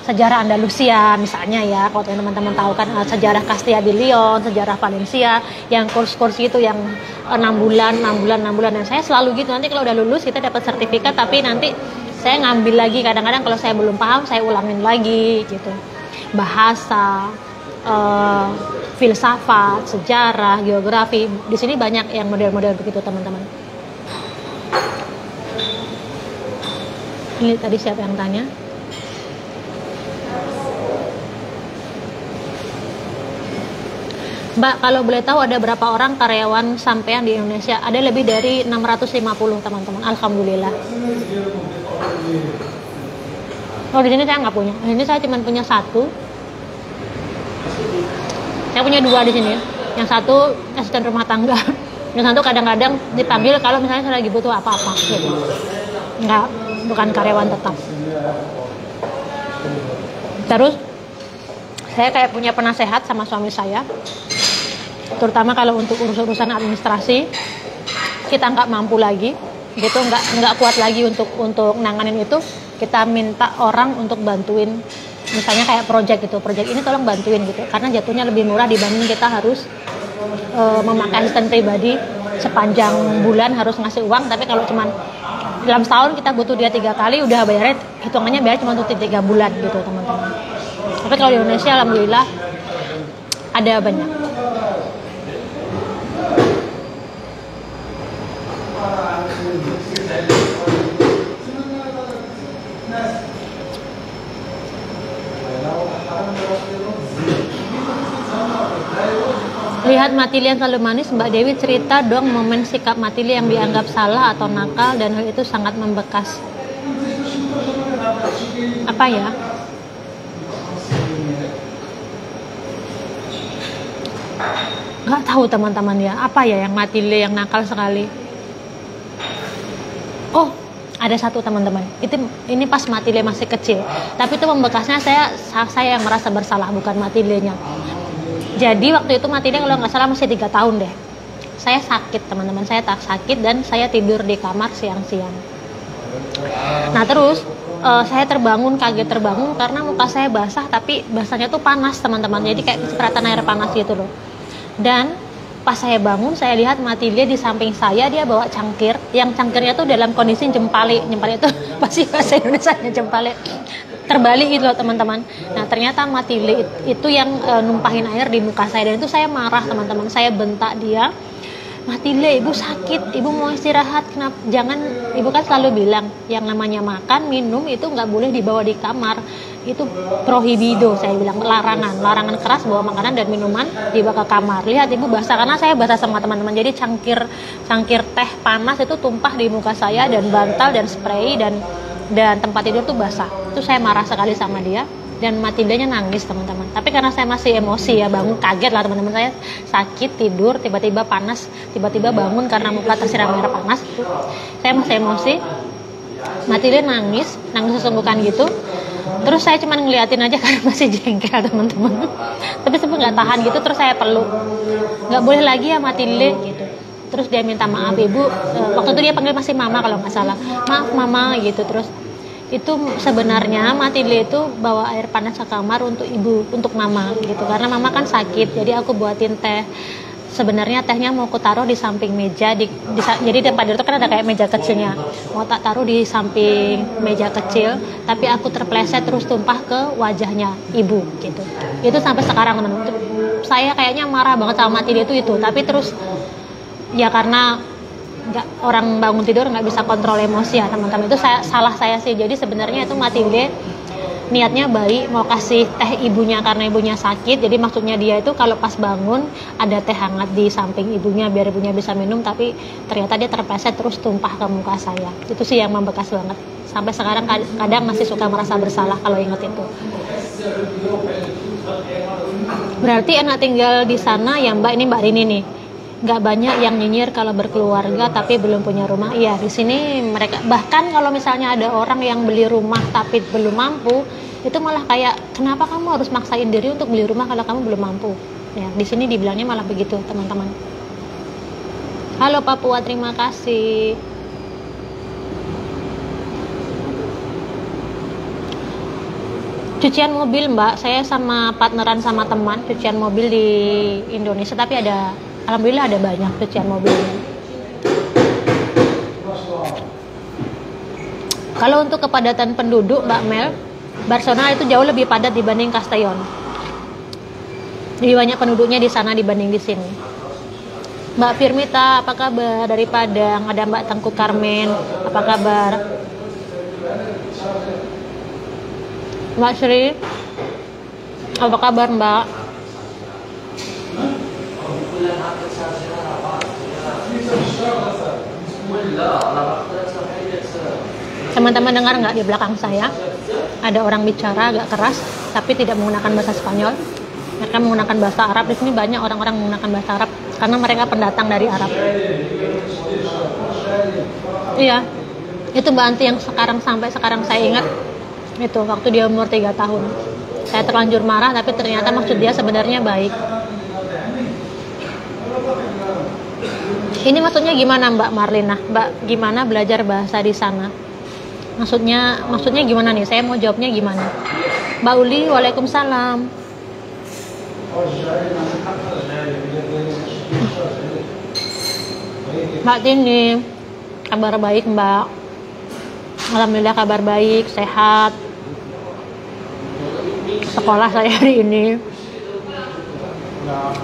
sejarah Andalusia misalnya ya, kalau teman-teman tahu kan sejarah Castilla di Leon, sejarah Valencia, yang course itu yang 6 bulan. Dan saya selalu gitu, nanti kalau udah lulus kita dapat sertifikat, tapi nanti saya ngambil lagi, kadang-kadang kalau saya belum paham saya ulangin lagi gitu. Bahasa, filsafat, sejarah, geografi, di sini banyak yang model-model begitu teman-teman. Ini tadi siapa yang tanya? Mbak, kalau boleh tahu ada berapa orang karyawan sampean di Indonesia? Ada lebih dari 650 teman-teman. Alhamdulillah. Oh, di sini saya nggak punya. Di sini saya cuma punya 1. Saya punya 2 di sini. Yang satu asisten rumah tangga. Yang satu kadang-kadang dipanggil kalau misalnya saya lagi butuh apa-apa. Gitu. Nggak, bukan karyawan tetap. Terus saya kayak punya penasehat sama suami saya. Terutama kalau untuk urusan administrasi kita nggak mampu lagi gitu, nggak kuat lagi untuk nanganin itu, kita minta orang untuk bantuin, misalnya kayak project ini tolong bantuin gitu, karena jatuhnya lebih murah dibanding kita harus memakai asisten pribadi sepanjang bulan harus ngasih uang. Tapi kalau cuman dalam setahun kita butuh dia 3 kali, udah bayarnya hitungannya biar cuma untuk 3 bulan gitu teman-teman. Tapi kalau di Indonesia alhamdulillah ada banyak. Lihat Matili yang selalu manis, Mbak Dewi cerita dong momen sikap Matili yang dianggap salah atau nakal dan hal itu sangat membekas. Apa ya? Nggak tahu teman-teman ya, apa ya yang Matili yang nakal sekali. Oh, ada satu teman-teman. Ini pas Matili masih kecil. Tapi itu membekasnya saya yang merasa bersalah, bukan Matilinya. Jadi waktu itu Matili kalau nggak salah masih 3 tahun deh. Saya sakit teman-teman, saya tak sakit dan saya tidur di kamar siang-siang. Nah terus saya kaget terbangun karena muka saya basah, tapi basahnya tuh panas teman-teman. Jadi kayak kecipratan air panas gitu loh. Dan pas saya bangun, saya lihat Matili di samping saya, dia bawa cangkir. Yang cangkirnya tuh dalam kondisi jempali itu pasti bahasa Indonesianya jempali. Terbalik gitu loh teman-teman. Nah ternyata Matili itu yang numpahin air di muka saya, dan itu saya marah teman-teman. Saya bentak dia, Matili, ibu sakit, ibu mau istirahat, kenapa jangan, ibu kan selalu bilang yang namanya makan minum itu nggak boleh dibawa di kamar, itu prohibido, saya bilang larangan keras bawa makanan dan minuman dibawa ke kamar. Lihat ibu basah, karena saya basah sama teman-teman, jadi cangkir teh panas itu tumpah di muka saya, dan bantal dan spray dan tempat tidur tuh basah. Itu saya marah sekali sama dia, dan Matildanya nangis teman-teman. Tapi karena saya masih emosi ya, bangun kaget lah teman-teman, saya sakit tidur tiba-tiba panas, tiba-tiba bangun karena muka tersiram air panas. Saya masih emosi, Matilda nangis sesungguhkan gitu. Terus saya cuma ngeliatin aja karena masih jengkel teman-teman. Tapi sebenarnya nggak tahan gitu, terus saya peluk. Nggak boleh lagi ya Matilda gitu. Terus dia minta maaf, ibu, waktu itu dia panggil masih mama kalau nggak salah, maaf mama gitu. Terus itu sebenarnya Matilda itu bawa air panas ke kamar untuk ibu, untuk mama gitu, karena mama kan sakit. Jadi aku buatin teh. Sebenarnya tehnya mau aku taruh di samping meja, jadi tempat itu kan ada kayak meja kecilnya, mau tak taruh di samping meja kecil, tapi aku terpleset terus tumpah ke wajahnya ibu gitu. Itu sampai sekarang teman-teman, saya kayaknya marah banget sama Matilda itu. Tapi terus ya karena orang bangun tidur nggak bisa kontrol emosi ya teman-teman, itu salah saya sih. Jadi sebenarnya itu Matilda niatnya baik, mau kasih teh ibunya karena ibunya sakit. Jadi maksudnya dia itu kalau pas bangun ada teh hangat di samping ibunya biar ibunya bisa minum, tapi ternyata dia terpleset terus tumpah ke muka saya. Itu sih yang membekas banget. Sampai sekarang kadang masih suka merasa bersalah kalau inget itu. Berarti enak tinggal di sana ya Mbak, ini Mbak Rini nih. Nggak banyak yang nyinyir kalau berkeluarga tapi belum punya rumah. Iya, di sini mereka, bahkan kalau misalnya ada orang yang beli rumah tapi belum mampu, itu malah kayak kenapa kamu harus maksain diri untuk beli rumah kalau kamu belum mampu ya. Di sini dibilangnya malah begitu teman-teman. Halo Papua, terima kasih. Cucian mobil mbak, saya sama partneran sama teman cucian mobil di Indonesia, tapi alhamdulillah ada banyak cucian mobilnya. Kalau untuk kepadatan penduduk Mbak Mel, Barcelona itu jauh lebih padat dibanding Castellón. Lebih banyak penduduknya di sana dibanding di sini. Mbak Firmita, apa kabar dari Padang? Ada Mbak Tengku Carmen, apa kabar? Mbak Sri, apa kabar Mbak? Teman-teman dengar nggak di belakang saya? Ada orang bicara agak keras, tapi tidak menggunakan bahasa Spanyol. Mereka menggunakan bahasa Arab. Di sini banyak orang-orang menggunakan bahasa Arab karena mereka pendatang dari Arab. Iya, itu Mbak Anti yang sampai sekarang saya ingat. Itu waktu dia umur 3 tahun. Saya terlanjur marah, tapi ternyata maksud dia sebenarnya baik. Ini maksudnya gimana Mbak Marlina? Mbak, gimana belajar bahasa di sana? Maksudnya gimana nih? Saya mau jawabnya gimana? Mbak Uli, waalaikumsalam. Mbak Tini, kabar baik Mbak. Alhamdulillah kabar baik, sehat. Sekolah saya hari ini.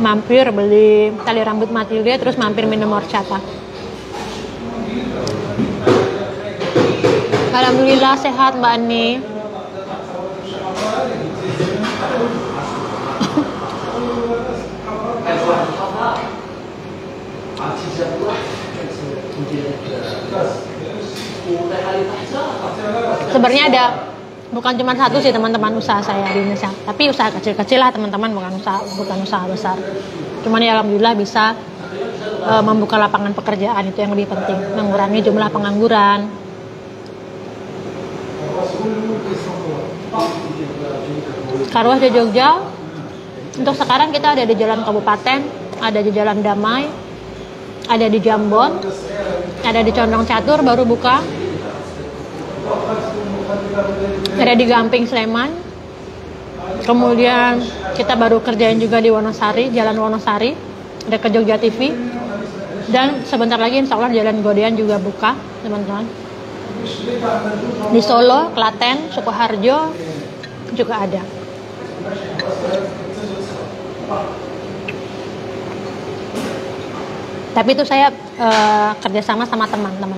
Mampir beli tali rambut Matilde, terus mampir minum horchata. Alhamdulillah sehat Mbak Ani. Sebenarnya ada, bukan cuma satu sih teman-teman usaha saya di Indonesia, tapi usaha kecil-kecil lah teman-teman, bukan usaha besar. Cuman ya alhamdulillah bisa membuka lapangan pekerjaan, itu yang lebih penting, mengurangi jumlah pengangguran. Karwas di Jogja, untuk sekarang kita ada di Jalan Kabupaten, ada di Jalan Damai, ada di Jambon, ada di Condong Catur baru buka, ada di Gamping Sleman, kemudian kita baru kerjain juga di Wonosari, Jalan Wonosari, ada ke Jogja TV, dan sebentar lagi insya Allah Jalan Godean juga buka teman-teman. Di Solo, Klaten, Sukoharjo juga ada. Tapi itu saya kerjasama sama teman-teman.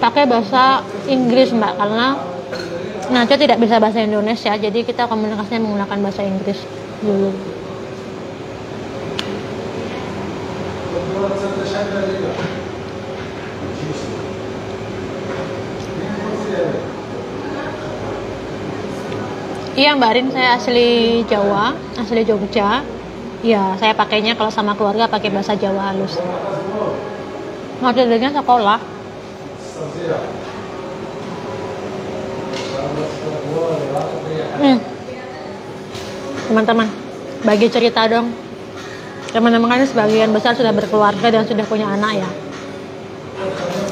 Pakai bahasa Inggris Mbak, karena Nacho tidak bisa bahasa Indonesia, jadi kita komunikasinya menggunakan bahasa Inggris dulu. Iya Mbak Rin, saya asli Jawa, asli Jogja. Ya, saya pakainya kalau sama keluarga pakai bahasa Jawa halus. Modelnya sekolah. Teman-teman, bagi cerita dong. Teman-teman kan sebagian besar sudah berkeluarga dan sudah punya anak ya.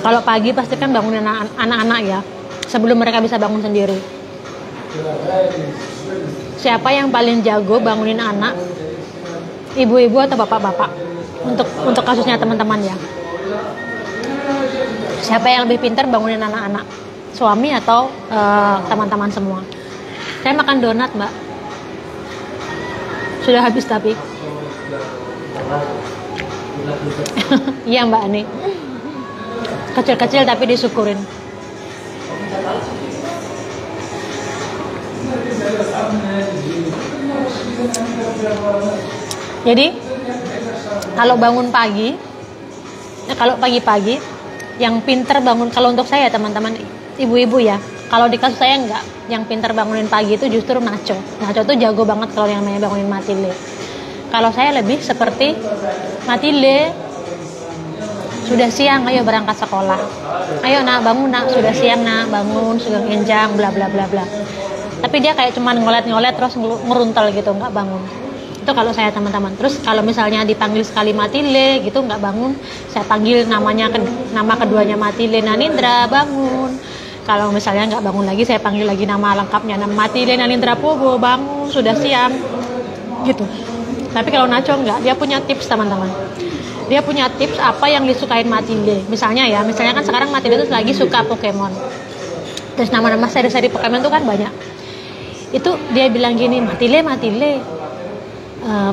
Kalau pagi pasti kan bangunin anak-anak ya, sebelum mereka bisa bangun sendiri. Siapa yang paling jago bangunin anak? Ibu-ibu atau bapak-bapak? Untuk kasusnya teman-teman ya. Siapa yang lebih pintar bangunin anak-anak? Suami atau teman-teman semua? Saya makan donat Mbak. Sudah habis tapi. Iya Mbak Ani. Kecil-kecil tapi disyukurin. Jadi kalau bangun pagi, kalau pagi-pagi yang pinter bangun, kalau untuk saya teman-teman ibu-ibu ya, kalau di kasus saya enggak, yang pinter bangunin pagi itu justru Nacho tuh jago banget kalau yang namanya bangunin Matilde. Kalau saya lebih seperti Matilde, sudah siang, ayo berangkat sekolah. Ayo nak, bangun nak, sudah siang nak, bangun, sudah enjang, bla bla bla bla. Tapi dia kayak cuman ngolet-ngolet terus ngeruntel gitu, nggak bangun. Itu kalau saya teman-teman. Terus kalau misalnya dipanggil sekali Matile gitu nggak bangun, saya panggil nama keduanya Matile Nanindra, bangun. Kalau misalnya nggak bangun lagi, saya panggil lagi nama lengkapnya, nama Matile Nanindra Pobo, bangun, sudah siang gitu. Tapi kalau Nacho nggak, dia punya tips teman-teman. Dia punya tips apa yang disukain Matile. Misalnya kan sekarang Matile itu lagi suka Pokemon. Terus nama-nama seri-seri Pokemon itu kan banyak. Itu dia bilang gini, Matile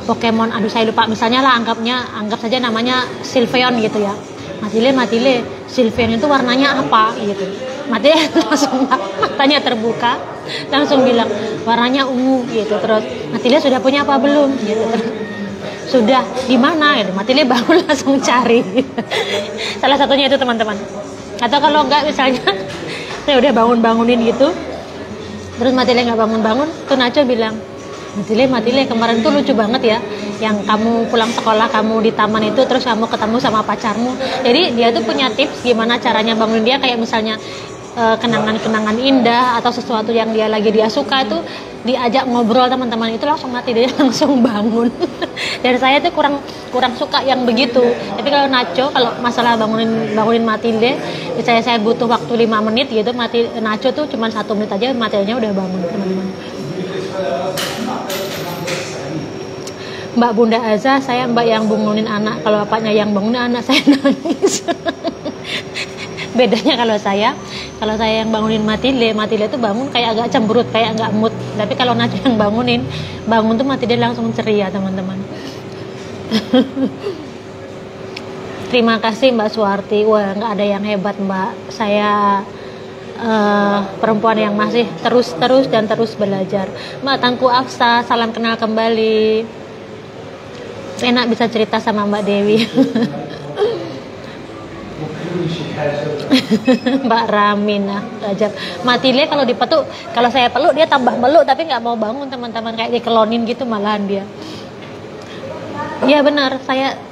Pokemon, aduh saya lupa, misalnya lah anggap saja namanya Sylveon gitu ya. Matile Sylveon itu warnanya apa gitu. Matile langsung matanya terbuka, langsung bilang warnanya ungu gitu. Terus Matile sudah punya apa belum gitu. Sudah, di mana gitu. Matile bangun langsung cari. Salah satunya itu teman-teman. Atau kalau enggak misalnya saya udah bangunin gitu, terus Matile nggak bangun, tuh Nacho bilang, Matile kemarin tuh lucu banget ya, yang kamu pulang sekolah, kamu di taman itu, terus kamu ketemu sama pacarmu. Jadi dia tuh punya tips gimana caranya bangunin dia, kayak misalnya kenangan-kenangan indah atau sesuatu yang dia suka itu diajak ngobrol teman-teman, itu langsung Matile langsung bangun. Dan saya tuh kurang suka yang begitu. Tapi kalau Nacho, kalau masalah bangunin Matile, misalnya saya butuh waktu 5 menit gitu, Nacho tuh cuma 1 menit aja Matilenya udah bangun teman-teman. Mbak Bunda Aza, saya mbak yang bangunin anak. Kalau bapaknya yang bangunin anak, saya nangis. Bedanya kalau saya yang bangunin Matile tuh bangun kayak agak cemberut, kayak agak mood. Tapi kalau Nacho yang bangun tuh Matile langsung ceria teman-teman. Terima kasih Mbak Suwarti. Wah, nggak ada yang hebat Mbak. Saya perempuan yang masih terus belajar. Mbak Tangku Afsa, salam kenal kembali. Enak bisa cerita sama Mbak Dewi. Mbak Ramina belajar. Matile kalau saya peluk dia tambah meluk, tapi nggak mau bangun teman-teman, kayak dikelonin gitu malahan dia. Iya benar,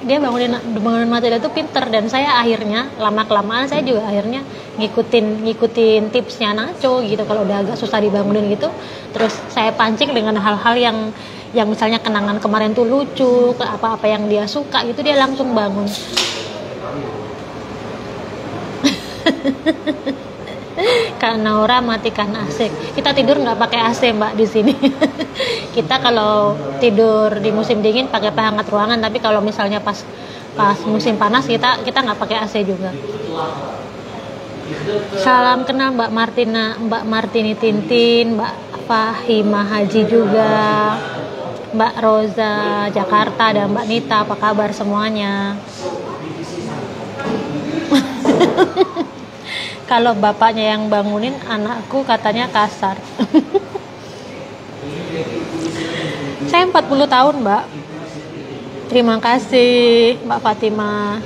dia bangunin Matile itu pinter, dan saya akhirnya lama-kelamaan saya juga akhirnya ngikutin tipsnya Nacho gitu. Kalau udah agak susah dibangunin gitu, terus saya pancing dengan hal-hal yang misalnya kenangan kemarin tuh lucu, ke apa-apa yang dia suka gitu, dia langsung bangun. Kak Naura, matikan AC. Kita tidur nggak pakai AC Mbak di sini. Kita kalau tidur di musim dingin pakai penghangat ruangan, tapi kalau misalnya pas musim panas kita nggak pakai AC juga. Salam kenal Mbak Martini Tintin, Mbak Fahima Haji juga, Mbak Roza Jakarta, dan Mbak Nita, apa kabar semuanya? Kalau bapaknya yang bangunin, anakku katanya kasar. Saya 40 tahun Mbak. Terima kasih Mbak Fatima.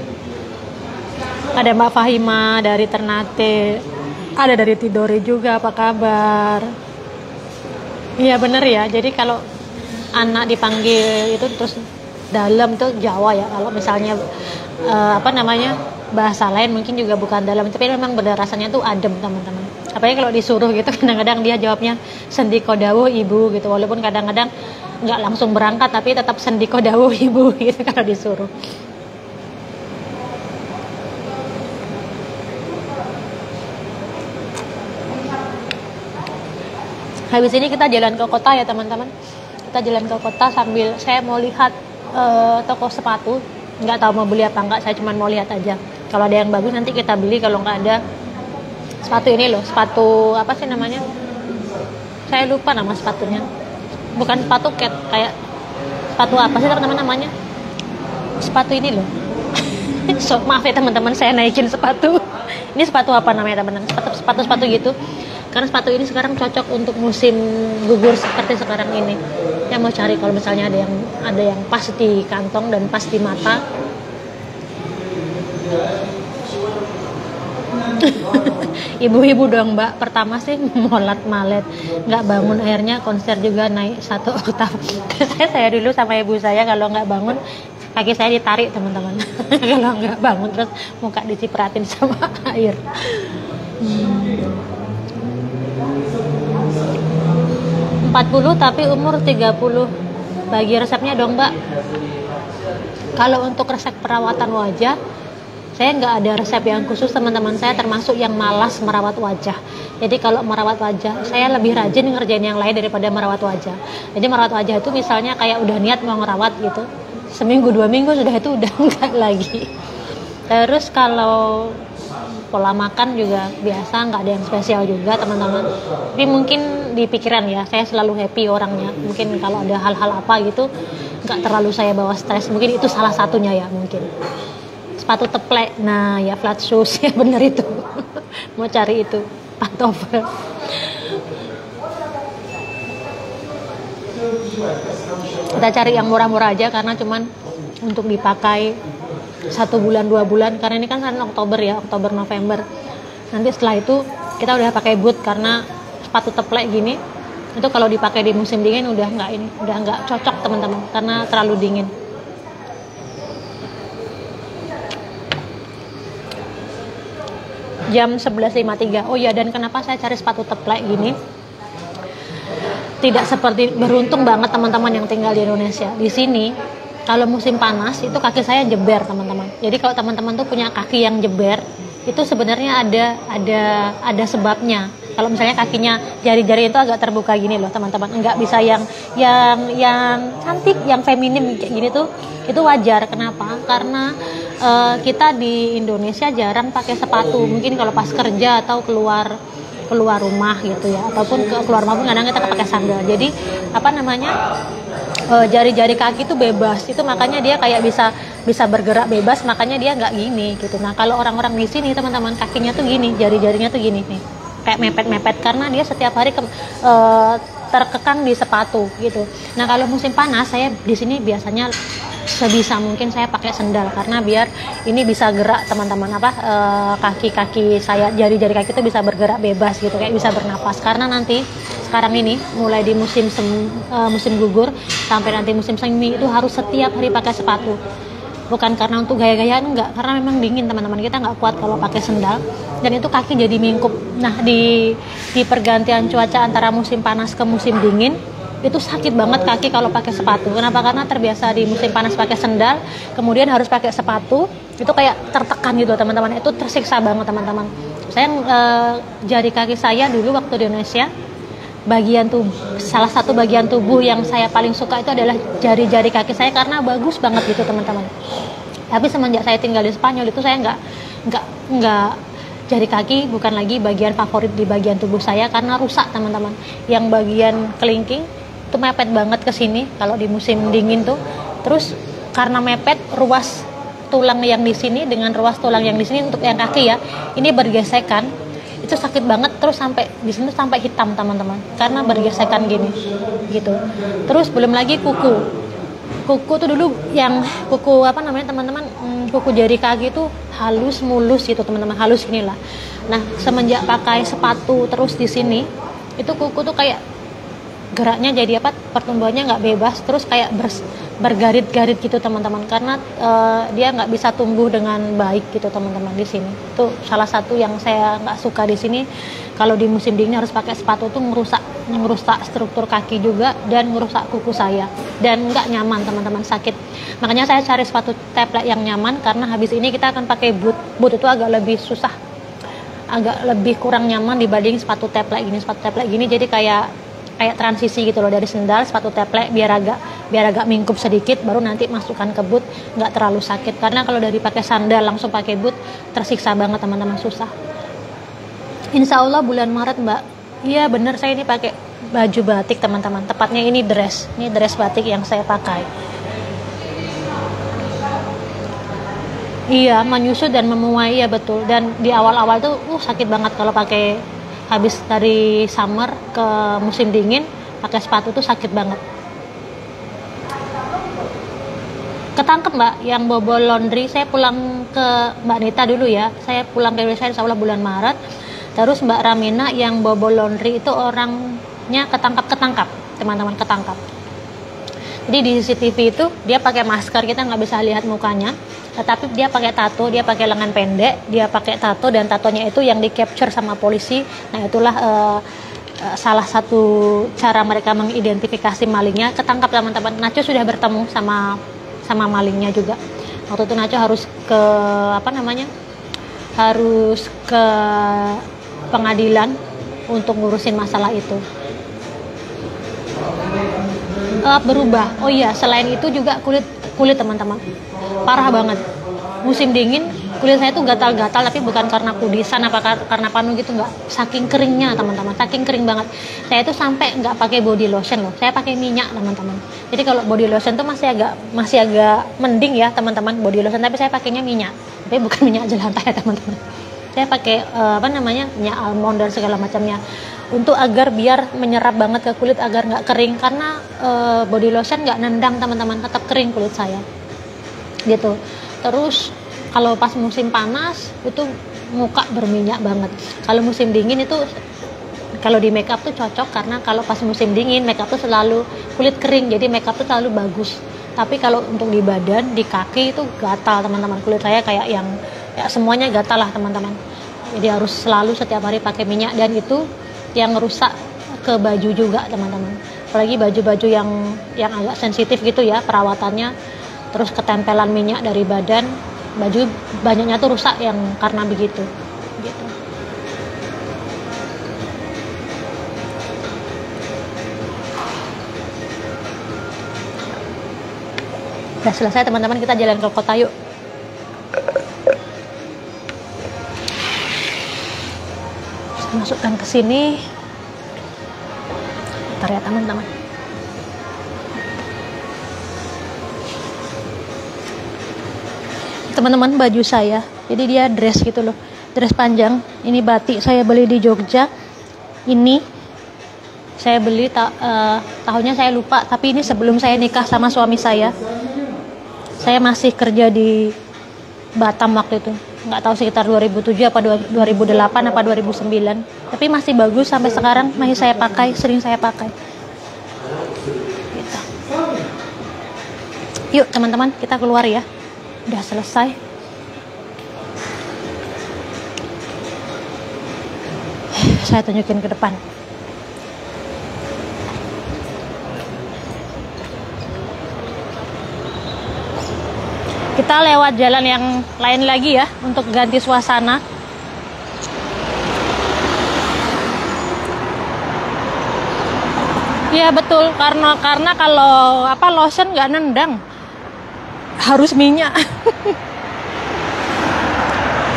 Ada Mbak Fahima dari Ternate, ada dari Tidore juga, apa kabar? Iya bener ya, jadi kalau anak dipanggil itu terus dalam tuh Jawa ya. Kalau misalnya bahasa lain mungkin juga bukan dalam, tapi memang benar rasanya tuh adem teman-teman. Apalagi kalau disuruh gitu, kadang-kadang dia jawabnya sendiko dawuh ibu gitu, walaupun kadang-kadang nggak langsung berangkat tapi tetap sendiko dawuh ibu gitu kalau disuruh. Habis ini kita jalan ke kota ya teman-teman. Kita jalan ke kota sambil saya mau lihat toko sepatu. Nggak tahu mau beli apa enggak, saya cuma mau lihat aja. Kalau ada yang bagus nanti kita beli, kalau nggak ada, sepatu ini loh, sepatu apa sih namanya, saya lupa nama sepatunya, bukan sepatu cat, kayak sepatu apa sih teman-teman namanya, sepatu ini loh. Maaf ya teman-teman, saya naikin sepatu. Ini sepatu apa namanya teman-teman, sepatu gitu, karena sepatu ini sekarang cocok untuk musim gugur seperti sekarang ini. Saya mau cari kalau misalnya ada yang pas di kantong dan pas di mata. Ibu-ibu dong Mbak, pertama sih malet, nggak bangun, akhirnya konser juga naik 1 oktav. Saya dulu sama ibu saya kalau nggak bangun kaki saya ditarik teman-teman. Kalau nggak bangun terus muka dicipratin sama air. 40 tapi umur 30. Bagi resepnya dong Mbak. Kalau untuk resep perawatan wajah, saya nggak ada resep yang khusus teman-teman. Saya termasuk yang malas merawat wajah. Jadi kalau merawat wajah, saya lebih rajin ngerjain yang lain daripada merawat wajah. Jadi merawat wajah itu misalnya kayak udah niat mau ngerawat gitu, seminggu 2 minggu sudah itu udah enggak lagi. Terus kalau pola makan juga biasa, nggak ada yang spesial juga teman-teman. Tapi mungkin di pikiran ya, saya selalu happy orangnya. Mungkin kalau ada hal-hal apa gitu, nggak terlalu saya bawa stres. Mungkin itu salah satunya ya mungkin. Sepatu teplek, nah ya flat shoes ya bener itu. Mau cari itu pantofel. Kita cari yang murah-murah aja karena cuman untuk dipakai 1 bulan 2 bulan, karena ini kan Oktober ya, Oktober November. Nanti setelah itu kita udah pakai boot, karena sepatu teplek gini itu kalau dipakai di musim dingin udah nggak cocok teman-teman, karena terlalu dingin. Jam 11.53. Oh ya, dan kenapa saya cari sepatu teplek gini? Tidak seperti, beruntung banget teman-teman yang tinggal di Indonesia. Di sini kalau musim panas itu kaki saya jeber teman-teman. Jadi kalau teman-teman tuh punya kaki yang jeber, itu sebenarnya ada sebabnya. Kalau misalnya kakinya jari-jari itu agak terbuka gini loh teman-teman, nggak bisa yang cantik, yang feminim kayak gini tuh, itu wajar. Kenapa? Karena kita di Indonesia jarang pakai sepatu. Mungkin kalau pas kerja atau keluar rumah gitu ya, ataupun keluar rumah pun kadang kita pakai sandal. Jadi jari-jari kaki itu bebas, itu makanya dia kayak bisa bergerak bebas, makanya dia nggak gini gitu. Nah kalau orang-orang di sini teman-teman, kakinya tuh gini, jari-jarinya tuh gini nih, kayak mepet-mepet, karena dia setiap hari terkekang di sepatu gitu. Nah kalau musim panas, saya di sini biasanya sebisa mungkin saya pakai sendal, karena biar ini bisa gerak teman-teman, kaki-kaki saya, jari-jari kaki itu bisa bergerak bebas gitu, kayak bisa bernapas. Karena nanti sekarang ini mulai di musim gugur sampai nanti musim semi itu harus setiap hari pakai sepatu. Bukan karena untuk gaya-gayaan, enggak, karena memang dingin teman-teman, kita nggak kuat kalau pakai sendal, dan itu kaki jadi mingkup. Nah di pergantian cuaca antara musim panas ke musim dingin itu sakit banget kaki kalau pakai sepatu. Kenapa? Karena terbiasa di musim panas pakai sendal, kemudian harus pakai sepatu, itu kayak tertekan gitu teman-teman, itu tersiksa banget teman-teman. Saya jari kaki saya dulu waktu di Indonesia, salah satu bagian tubuh yang saya paling suka itu adalah jari-jari kaki saya, karena bagus banget gitu teman-teman. Tapi semenjak saya tinggal di Spanyol itu saya nggak jari kaki bukan lagi bagian favorit di bagian tubuh saya, karena rusak teman-teman. Yang bagian kelingking itu mepet banget ke sini kalau di musim dingin tuh. Terus karena mepet, ruas tulang yang di sini dengan ruas tulang yang di sini untuk yang kaki ya, ini bergesekan. Itu sakit banget, terus sampai di sini sampai hitam teman-teman, karena bergesekan gini gitu. Terus belum lagi kuku tuh dulu yang kuku teman-teman, kuku jari kaki itu halus mulus gitu teman-teman, halus inilah. Nah semenjak pakai sepatu terus di sini, itu kuku tuh kayak geraknya jadi pertumbuhannya nggak bebas, terus kayak bergarit-garit gitu teman-teman, karena dia nggak bisa tumbuh dengan baik gitu teman-teman di sini. Itu salah satu yang saya nggak suka di sini. Kalau di musim dingin harus pakai sepatu tuh merusak struktur kaki juga, dan merusak kuku saya, dan nggak nyaman teman-teman, sakit. Makanya saya cari sepatu teplek yang nyaman, karena habis ini kita akan pakai boot itu agak lebih susah, agak lebih kurang nyaman dibanding sepatu teplek gini. Jadi kayak transisi gitu loh, dari sendal sepatu teplek, biar agak mingkup sedikit, baru nanti masukkan ke boot, nggak terlalu sakit. Karena kalau dari pakai sandal langsung pakai boot, tersiksa banget teman-teman, susah. Insya Allah bulan Maret Mbak, iya bener, saya ini pakai baju batik teman-teman, tepatnya ini dress batik yang saya pakai. Iya, menyusut dan memuai, ya betul. Dan di awal-awal tuh sakit banget kalau pakai, habis dari summer ke musim dingin pakai sepatu tuh sakit banget. Ketangkep Mbak yang bobol laundry. Saya pulang ke Mbak Nita dulu ya, saya pulang ke Indonesia insya Allah bulan Maret. Terus Mbak Ramina yang bobol laundry itu orangnya ketangkap teman-teman, ketangkap. Jadi di CCTV itu dia pakai masker, kita nggak bisa lihat mukanya, tetapi dia pakai tato, dia pakai lengan pendek, dia pakai tato, dan tatonya itu yang di capture sama polisi. Nah itulah salah satu cara mereka mengidentifikasi malingnya. Ketangkap teman-teman. Nacho sudah bertemu sama malingnya juga. Waktu itu Nacho harus ke harus ke pengadilan untuk ngurusin masalah itu. Berubah. Oh iya, selain itu juga kulit teman-teman parah banget. Musim dingin kulit saya tuh gatal-gatal, tapi bukan karena kudisan apa karena panu gitu, nggak. Saking keringnya teman-teman, saking kering banget. Saya tuh sampai nggak pakai body lotion loh, saya pakai minyak teman-teman. Jadi kalau body lotion tuh masih agak mending ya teman-teman, body lotion, tapi saya pakainya minyak, tapi bukan minyak jelantah ya teman-teman. Saya pakai minyak almond dan segala macamnya, untuk agar biar menyerap banget ke kulit, agar nggak kering, karena body lotion nggak nendang teman-teman, tetap kering kulit saya gitu. Terus kalau pas musim panas itu muka berminyak banget. Kalau musim dingin itu, kalau di makeup tuh cocok, karena kalau pas musim dingin makeup tuh selalu kulit kering, jadi makeup tuh selalu bagus. Tapi kalau untuk di badan, di kaki itu gatal teman-teman, kulit saya kayak yang ya semuanya gatal lah teman-teman. Jadi harus selalu setiap hari pakai minyak, dan itu yang rusak ke baju juga teman-teman. Apalagi baju-baju yang agak sensitif gitu ya perawatannya, terus ketempelan minyak dari badan, baju banyaknya tuh rusak yang karena begitu gitu. Udah selesai teman-teman, kita jalan ke kota yuk. Saya masukkan ke sini. Bentar ya teman-teman. Teman-teman, baju saya, jadi dia dress gitu loh, dress panjang. Ini batik saya beli di Jogja. Ini saya beli tahunnya saya lupa, tapi ini sebelum saya nikah sama suami saya. Saya masih kerja di Batam waktu itu, nggak tahu sekitar 2007 apa 2008 apa 2009, tapi masih bagus sampai sekarang, masih saya pakai, sering saya pakai gitu. Yuk teman-teman, kita keluar ya. Udah selesai. Saya tunjukin ke depan. Kita lewat jalan yang lain lagi ya, untuk ganti suasana. Iya betul, karena kalau lotion nggak nendang, harus minyak.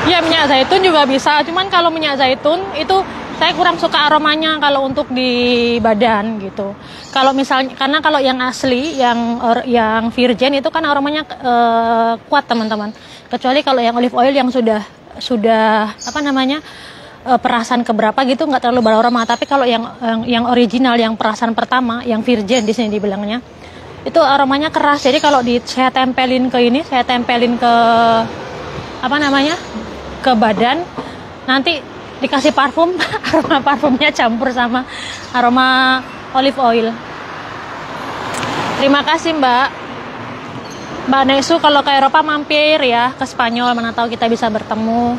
Ya minyak zaitun juga bisa, cuman kalau minyak zaitun itu saya kurang suka aromanya kalau untuk di badan gitu. Kalau misalnya, karena kalau yang asli, yang virgin itu kan aromanya kuat teman-teman. Kecuali kalau yang olive oil yang sudah perasan keberapa gitu, nggak terlalu beraroma. Tapi kalau yang original, yang perasan pertama, yang virgin di sini dibilangnya, itu aromanya keras. Jadi kalau saya tempelin ke ke badan, nanti dikasih parfum, aroma parfumnya campur sama aroma olive oil. Terima kasih Mbak Nesu, kalau ke Eropa mampir ya ke Spanyol, mana tahu kita bisa bertemu.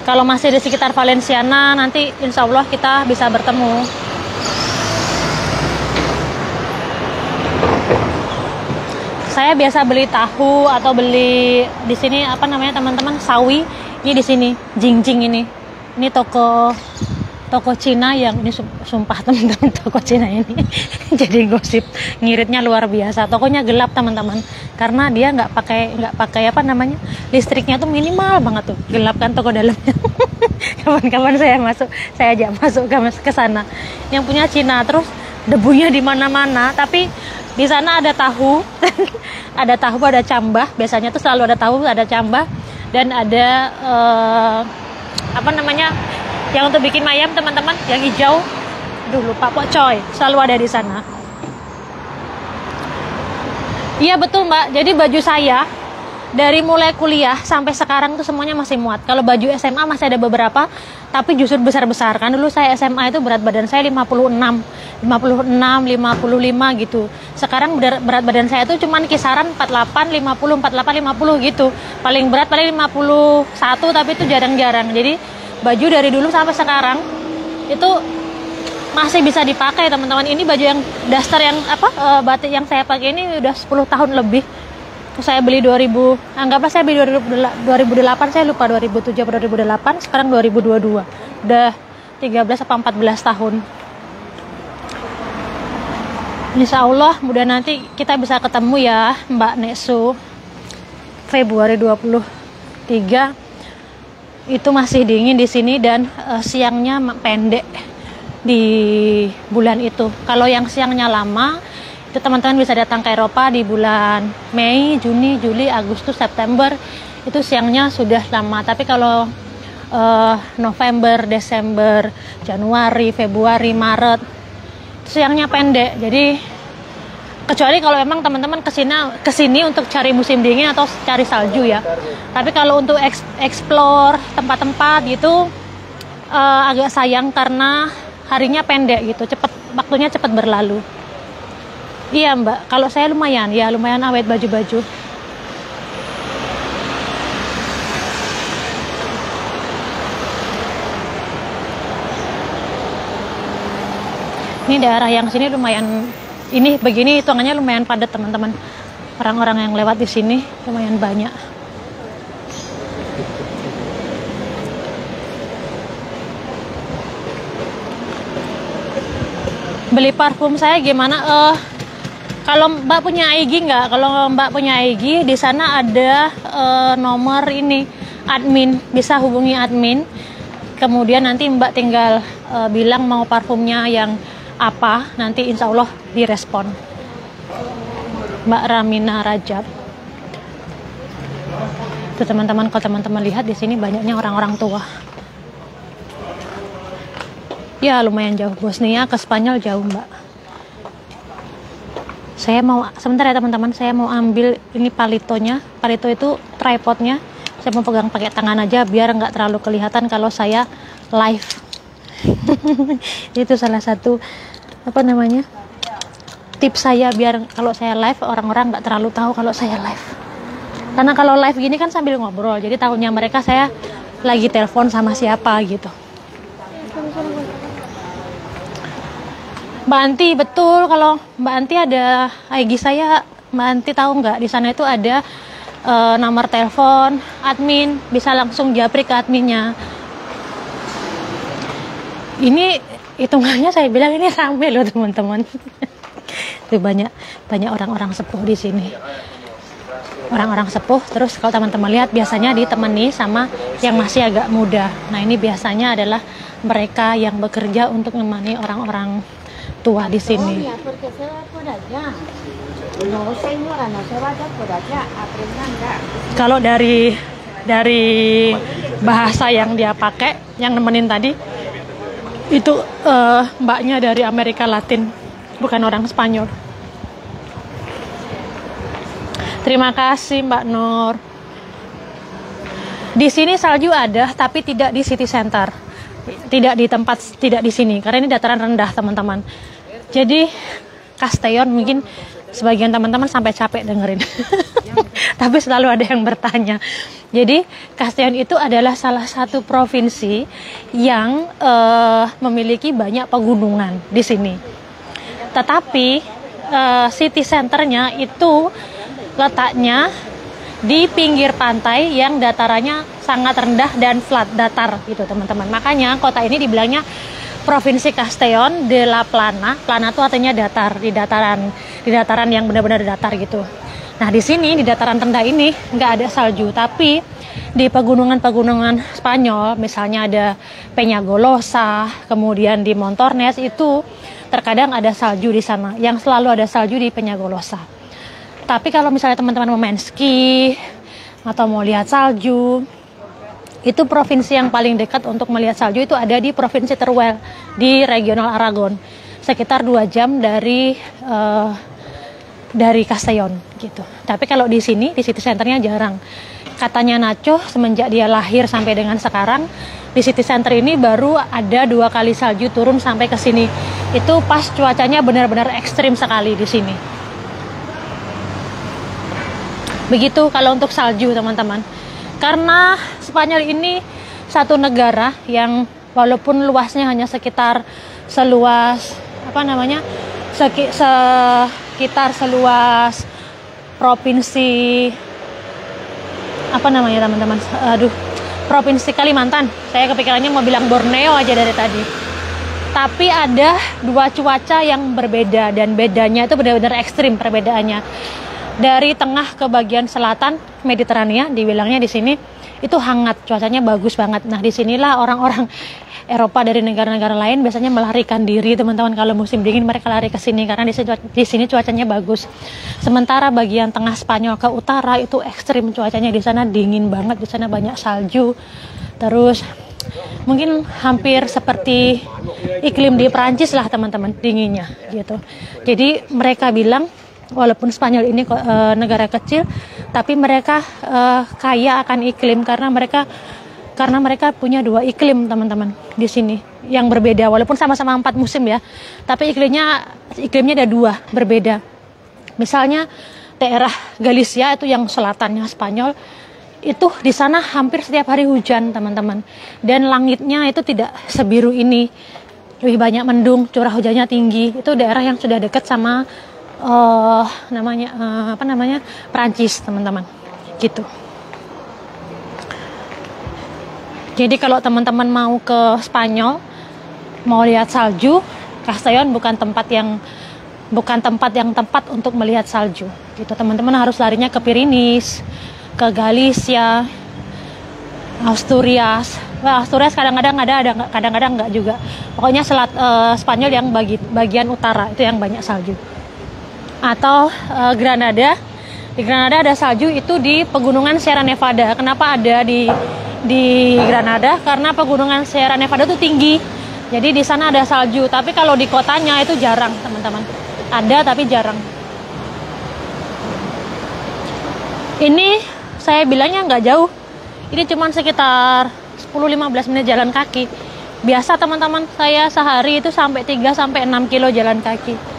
Kalau masih di sekitar Valenciana, nanti insya Allah kita bisa bertemu. Saya biasa beli tahu atau beli di sini teman-teman, sawi. Ini di sini Jingjing ini toko Cina yang ini sumpah teman-teman, toko Cina ini jadi gosip, ngiritnya luar biasa. Tokonya gelap teman-teman, karena dia nggak pakai listriknya tuh minimal banget tuh, gelap kan toko dalamnya. Kapan-kapan saya ajak masuk ke sana. Yang punya Cina, terus debunya di mana-mana, tapi di sana ada tahu, ada cambah. Biasanya tuh selalu ada tahu, ada cambah, dan ada yang untuk bikin mayam teman-teman, yang hijau. Aduh lupa pokcoy, selalu ada di sana. Iya betul Mbak. Jadi baju saya dari mulai kuliah sampai sekarang tuh semuanya masih muat. Kalau baju SMA masih ada beberapa, tapi justru besar-besar. Kan dulu saya SMA itu berat badan saya 56, 55 gitu. Sekarang berat badan saya tuh cuman kisaran 48, 50, 48, 50 gitu. Paling berat paling 51, tapi itu jarang-jarang. Jadi baju dari dulu sampai sekarang itu masih bisa dipakai, teman-teman. Ini baju yang daster yang batik yang saya pakai ini udah 10 tahun lebih. Saya beli 2000, anggaplah saya beli 2008, saya lupa 2007 atau 2008, sekarang 2022. Udah 13 atau 14 tahun. Insya Allah mudah nanti kita bisa ketemu ya Mbak Neksu. Februari 23 itu masih dingin di sini dan siangnya pendek di bulan itu. Kalau yang siangnya lama itu teman-teman bisa datang ke Eropa di bulan Mei, Juni, Juli, Agustus, September, itu siangnya sudah lama. Tapi kalau November, Desember, Januari, Februari, Maret, siangnya pendek. Jadi kecuali kalau memang teman-teman kesini untuk cari musim dingin atau cari salju ya. Tapi kalau untuk explore tempat-tempat gitu agak sayang karena harinya pendek gitu, waktunya cepat berlalu. Iya Mbak, kalau saya lumayan awet baju-baju. Ini daerah yang sini lumayan, ini begini hitungannya lumayan padat teman-teman. Orang-orang yang lewat di sini lumayan banyak. Beli parfum saya gimana? Kalau Mbak punya IG nggak? Kalau Mbak punya IG, di sana ada nomor ini admin, bisa hubungi admin. Kemudian nanti Mbak tinggal bilang mau parfumnya yang apa, nanti insya Allah direspon. Mbak Ramina Rajab. Tuh teman-teman, kalau teman-teman lihat di sini banyaknya orang-orang tua. Ya lumayan jauh, Bosnia ke Spanyol jauh Mbak. Saya mau, sebentar ya teman-teman, saya mau ambil ini palitonya. Palito itu tripodnya. Saya mau pegang pakai tangan aja biar nggak terlalu kelihatan kalau saya live. Itu salah satu tips saya biar kalau saya live orang-orang nggak terlalu tahu kalau saya live. Karena kalau live gini kan sambil ngobrol, jadi tahunya mereka saya lagi telepon sama siapa gitu. Mbak Anti, betul, kalau Mbak Anti ada IG saya, Mbak Anti tahu nggak, di sana itu ada nomor telepon admin, bisa langsung japri ke adminnya. Ini hitungannya saya bilang ini rame loh teman-teman. Itu banyak orang-orang sepuh di sini. Orang-orang sepuh, terus kalau teman-teman lihat biasanya ditemani sama yang masih agak muda. Nah ini biasanya adalah mereka yang bekerja untuk menemani orang-orang tua di sini. Kalau dari bahasa yang dia pakai, yang nemenin tadi itu mbaknya dari Amerika Latin, bukan orang Spanyol. Terima kasih Mbak Nur. Di sini salju ada, tapi tidak di city center. Tidak di sini karena ini dataran rendah teman-teman. Jadi Castellón mungkin sebagian teman-teman sampai capek dengerin. Tapi selalu ada yang bertanya. Jadi Castellón itu adalah salah satu provinsi yang memiliki banyak pegunungan di sini. Tetapi city centernya itu letaknya di pinggir pantai yang datarannya sangat rendah dan flat, datar gitu teman-teman. Makanya kota ini dibilangnya Provinsi Castellón de la Plana. Plana itu artinya datar, di dataran yang benar-benar datar gitu. Nah di sini di dataran rendah ini nggak ada salju, tapi di pegunungan-pegunungan Spanyol, misalnya ada Peñagolosa, kemudian di Montornes itu terkadang ada salju di sana. Yang selalu ada salju di Peñagolosa. Tapi kalau misalnya teman-teman mau main ski atau mau lihat salju, itu provinsi yang paling dekat untuk melihat salju itu ada di Provinsi Teruel di regional Aragon, sekitar 2 jam dari Castellón gitu. Tapi kalau di sini, di city centernya jarang. Katanya Nacho semenjak dia lahir sampai dengan sekarang, di city center ini baru ada 2 kali salju turun sampai ke sini. Itu pas cuacanya benar-benar ekstrim sekali di sini. Begitu kalau untuk salju, teman-teman. Karena Spanyol ini satu negara yang walaupun luasnya hanya sekitar seluas sekitar seluas provinsi teman-teman, provinsi Kalimantan. Saya kepikirannya mau bilang Borneo aja dari tadi. Tapi ada 2 cuaca yang berbeda, dan bedanya itu benar-benar ekstrim perbedaannya. Dari tengah ke bagian selatan Mediterania, dibilangnya di sini itu hangat, cuacanya bagus banget. Nah, disinilah orang-orang Eropa dari negara-negara lain biasanya melarikan diri, teman-teman. Kalau musim dingin mereka lari ke sini karena di sini cuacanya bagus. Sementara bagian tengah Spanyol ke utara itu ekstrim cuacanya, di sana dingin banget, di sana banyak salju. Terus mungkin hampir seperti iklim di Perancis lah, teman-teman, dinginnya gitu. Jadi mereka bilang walaupun Spanyol ini negara kecil, tapi mereka kaya akan iklim karena mereka punya 2 iklim, teman-teman, di sini yang berbeda. Walaupun sama-sama 4 musim ya, tapi iklimnya ada 2 berbeda. Misalnya daerah Galicia itu yang selatannya Spanyol, itu di sana hampir setiap hari hujan, teman-teman. Dan langitnya itu tidak sebiru ini, lebih banyak mendung, curah hujannya tinggi. Itu daerah yang sudah dekat sama Perancis, teman-teman, gitu. Jadi kalau teman-teman mau ke Spanyol, mau lihat salju, Castellón bukan tempat yang tepat untuk melihat salju. Gitu, teman-teman harus larinya ke Pyrenees, ke Galicia, Asturias. Asturias kadang-kadang ada, kadang-kadang enggak juga. Pokoknya Spanyol yang bagian utara itu yang banyak salju. Atau Granada. Di Granada ada salju itu di pegunungan Sierra Nevada. Kenapa ada di Granada? Karena pegunungan Sierra Nevada itu tinggi. Jadi di sana ada salju. Tapi kalau di kotanya itu jarang, teman-teman. Ada tapi jarang. Ini saya bilangnya nggak jauh. Ini cuma sekitar 10-15 menit jalan kaki. Biasa teman-teman saya sehari itu sampai 3-6 kilo jalan kaki.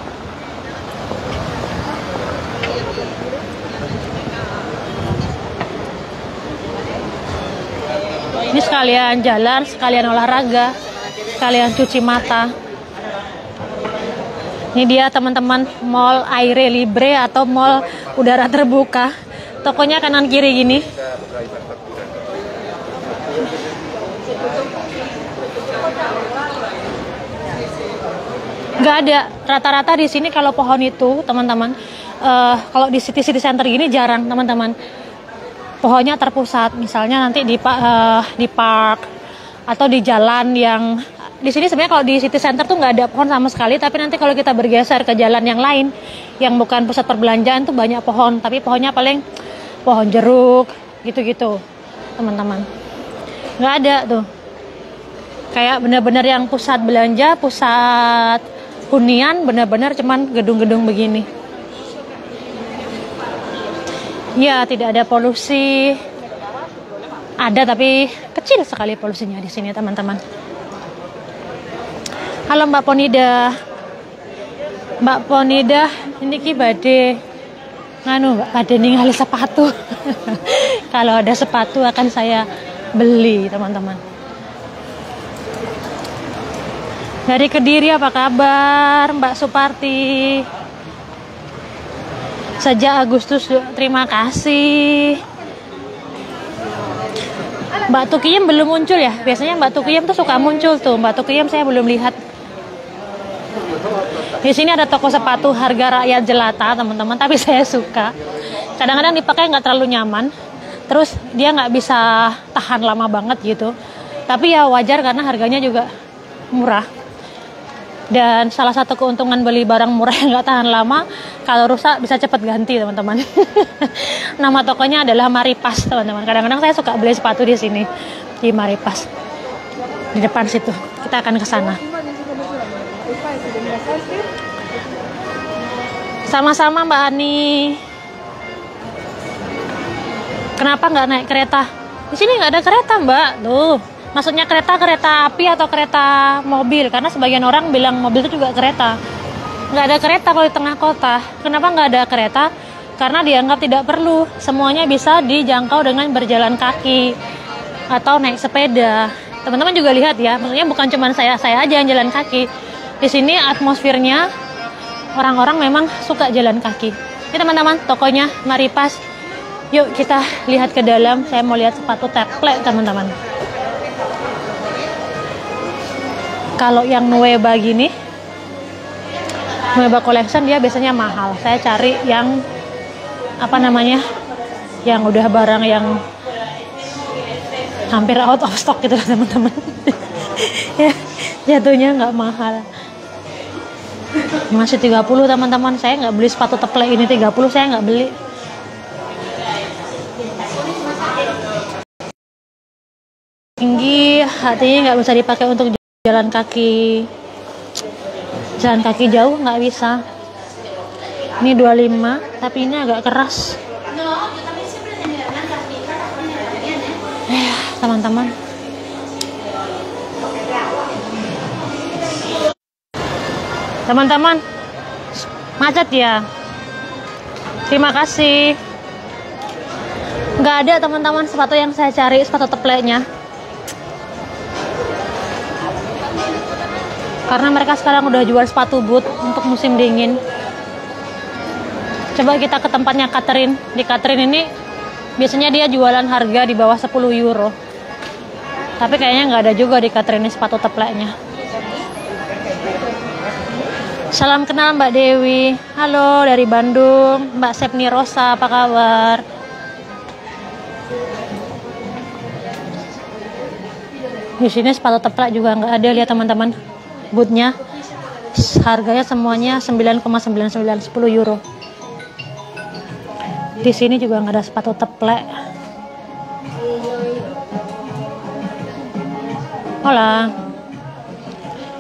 Ini sekalian jalan, sekalian olahraga, sekalian cuci mata. Ini dia, teman-teman, Mall Aire Libre atau mall udara terbuka. Tokonya kanan kiri gini. Nggak ada, rata-rata di sini kalau pohon itu, teman-teman, kalau di city center gini jarang, teman-teman. Pohonnya terpusat, misalnya nanti di park atau di jalan yang di sini. Sebenarnya kalau di city center tuh nggak ada pohon sama sekali, tapi nanti kalau kita bergeser ke jalan yang lain yang bukan pusat perbelanjaan tuh banyak pohon, tapi pohonnya paling pohon jeruk gitu-gitu, teman-teman. Nggak ada tuh, kayak benar-benar yang pusat belanja, pusat hunian, benar-benar cuman gedung-gedung begini. Ya, tidak ada polusi. Ada tapi kecil sekali polusinya di sini, teman-teman. Halo Mbak Ponida. Mbak Ponida, ini ki badhe badhe ningali sepatu. Kalau ada sepatu akan saya beli, teman-teman. Dari Kediri, apa kabar Mbak Suparti? Sejak Agustus, terima kasih. Mbak Tukiyem belum muncul ya? Biasanya Mbak Tukiyem tuh suka muncul tuh. Mbak Tukiyem saya belum lihat. Di sini ada toko sepatu harga rakyat jelata, teman-teman, tapi saya suka. Kadang-kadang dipakai nggak terlalu nyaman. Terus dia nggak bisa tahan lama banget gitu. Tapi ya wajar karena harganya juga murah. Dan salah satu keuntungan beli barang murah yang nggak tahan lama, kalau rusak bisa cepat ganti, teman-teman. Nama tokonya adalah Maripas, teman-teman. Kadang-kadang saya suka beli sepatu di sini, di Maripas, di depan situ. Kita akan ke sana.
Wi-Fi, 是的，你的 size 是
Sama-sama Mbak Ani. 。 Sama-sama Mbak Ani.
这个 size 是 Wi-Fi 是的，你的 size 是。 Wi-Fi 是的，你的 size 是。 Wi-Fi 是的，你的 size 是。
Mbak Kenapa nggak naik kereta? Di sini nggak ada kereta, Mbak. Tuh, maksudnya kereta api atau kereta mobil? Karena sebagian orang bilang mobil itu juga kereta. Nggak ada kereta kalau di tengah kota. Kenapa nggak ada kereta? Karena dianggap tidak perlu. Semuanya bisa dijangkau dengan berjalan kaki atau naik sepeda. Teman-teman juga lihat ya, maksudnya bukan cuma saya aja yang jalan kaki. Di sini atmosfernya orang-orang memang suka jalan kaki. Ini teman-teman, tokonya Maripas. Yuk kita lihat ke dalam. Saya mau lihat sepatu teplek, teman-teman. Kalau yang Nueva gini, Nueva Collection dia biasanya mahal. Saya cari yang apa namanya, yang udah barang yang hampir out of stock gitu teman-teman. Ya, jatuhnya nggak mahal. Masih 30 teman-teman. Saya nggak beli sepatu teplek ini 30, saya nggak beli. Tinggi, artinya nggak bisa dipakai untuk jalan kaki jauh, nggak bisa. Ini 25, tapi ini agak keras. Teman-teman, macet ya. Terima kasih. Nggak ada teman-teman sepatu yang saya cari, sepatu tepleknya. Karena mereka sekarang udah jual sepatu boot untuk musim dingin. Coba kita ke tempatnya Catherine. Di Catherine ini biasanya dia jualan harga di bawah 10 euro. Tapi kayaknya nggak ada juga di Catherine ini sepatu tepleknya. Salam kenal Mbak Dewi. Halo dari Bandung. Mbak Sepni Rosa, apa kabar? Di sini sepatu teplek juga nggak ada, lihat teman-teman. Bootnya harganya semuanya 9,99 10 euro. Di sini juga nggak ada sepatu teplek. Hola.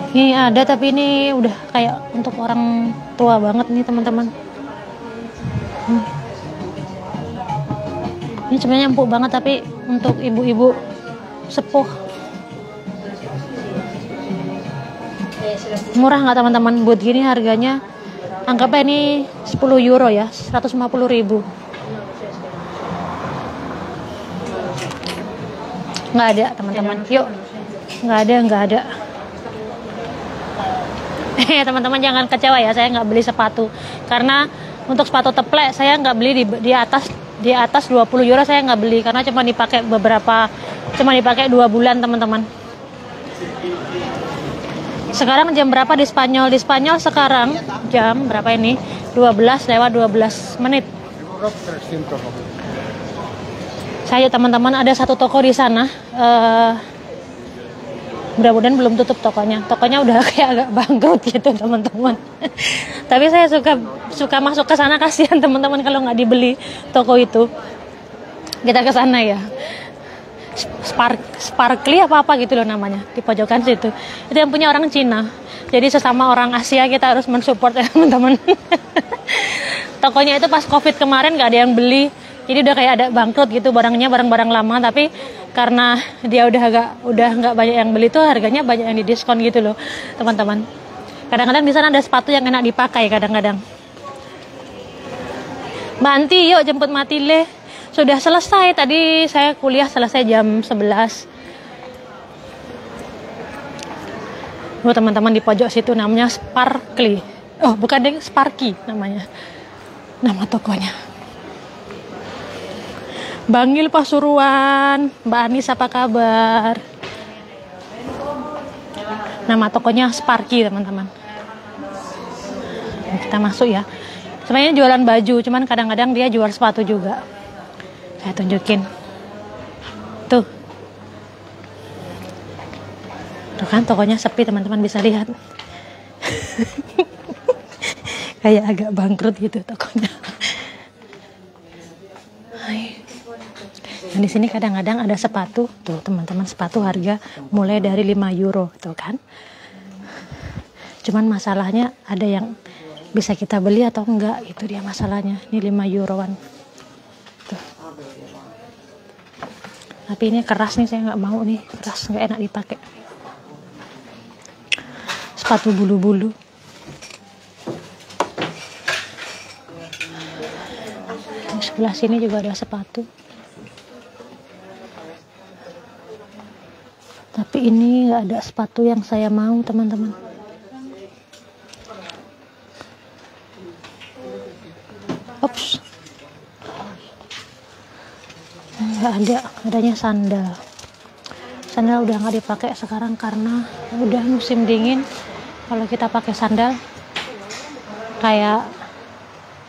Ini ada, tapi ini udah kayak untuk orang tua banget nih teman-teman. Ini sebenarnya empuk banget, tapi untuk ibu-ibu sepuh. Murah nggak teman-teman? Buat gini harganya, anggapnya ini 10 euro ya, 150.000. Nggak ada teman-teman. Yuk, nggak ada. Teman-teman jangan kecewa ya, saya nggak beli sepatu. Karena untuk sepatu teplek saya nggak beli di atas 20 euro, saya nggak beli karena cuma dipakai 2 bulan teman-teman. Sekarang jam berapa di Spanyol? Di Spanyol sekarang jam berapa ini? 12:12 menit. Saya teman-teman ada satu toko di sana. Mudah-mudahan belum tutup tokonya. Tokonya udah kayak agak bangkrut gitu teman-teman. Tapi saya suka masuk ke sana, kasihan teman-teman kalau nggak dibeli toko itu. Kita ke sana ya. Sparkly apa gitu loh namanya, di pojokan situ. Itu yang punya orang Cina. Jadi sesama orang Asia kita harus mensupport ya teman-teman. Tokonya itu pas Covid kemarin nggak ada yang beli. Jadi udah kayak ada bangkrut gitu, barang-barang lama, tapi karena dia udah nggak banyak yang beli tuh harganya banyak yang didiskon gitu loh teman-teman. Kadang-kadang di sana ada sepatu yang enak dipakai kadang-kadang. Mbak Anti, yuk jemput Matile. Sudah selesai, tadi saya kuliah selesai jam 11. Teman-teman di pojok situ namanya Sparkly. Oh, bukan deh, Sparky namanya. Nama tokonya. Bangil Pasuruan, Mbak Anis apa kabar? Nama tokonya Sparky teman-teman. Kita masuk ya. Sebenarnya jualan baju, cuman kadang-kadang dia jual sepatu juga. Saya tunjukin. Tuh kan tokonya sepi teman-teman, bisa lihat. Kayak agak bangkrut gitu tokonya. Nah, di sini kadang-kadang ada sepatu, tuh teman-teman, sepatu harga mulai dari 5 euro, tuh kan. Cuman masalahnya ada yang bisa kita beli atau enggak, itu dia masalahnya. Ini 5 euroan. Tuh. Tapi ini keras nih, saya nggak mau nih, keras nggak enak dipakai. Sepatu bulu-bulu. Di sebelah sini juga ada sepatu. Tapi ini nggak ada sepatu yang saya mau, teman-teman. Ups. Nggak ada, adanya sandal. Sandal udah nggak dipakai sekarang karena udah musim dingin. Kalau kita pakai sandal kayak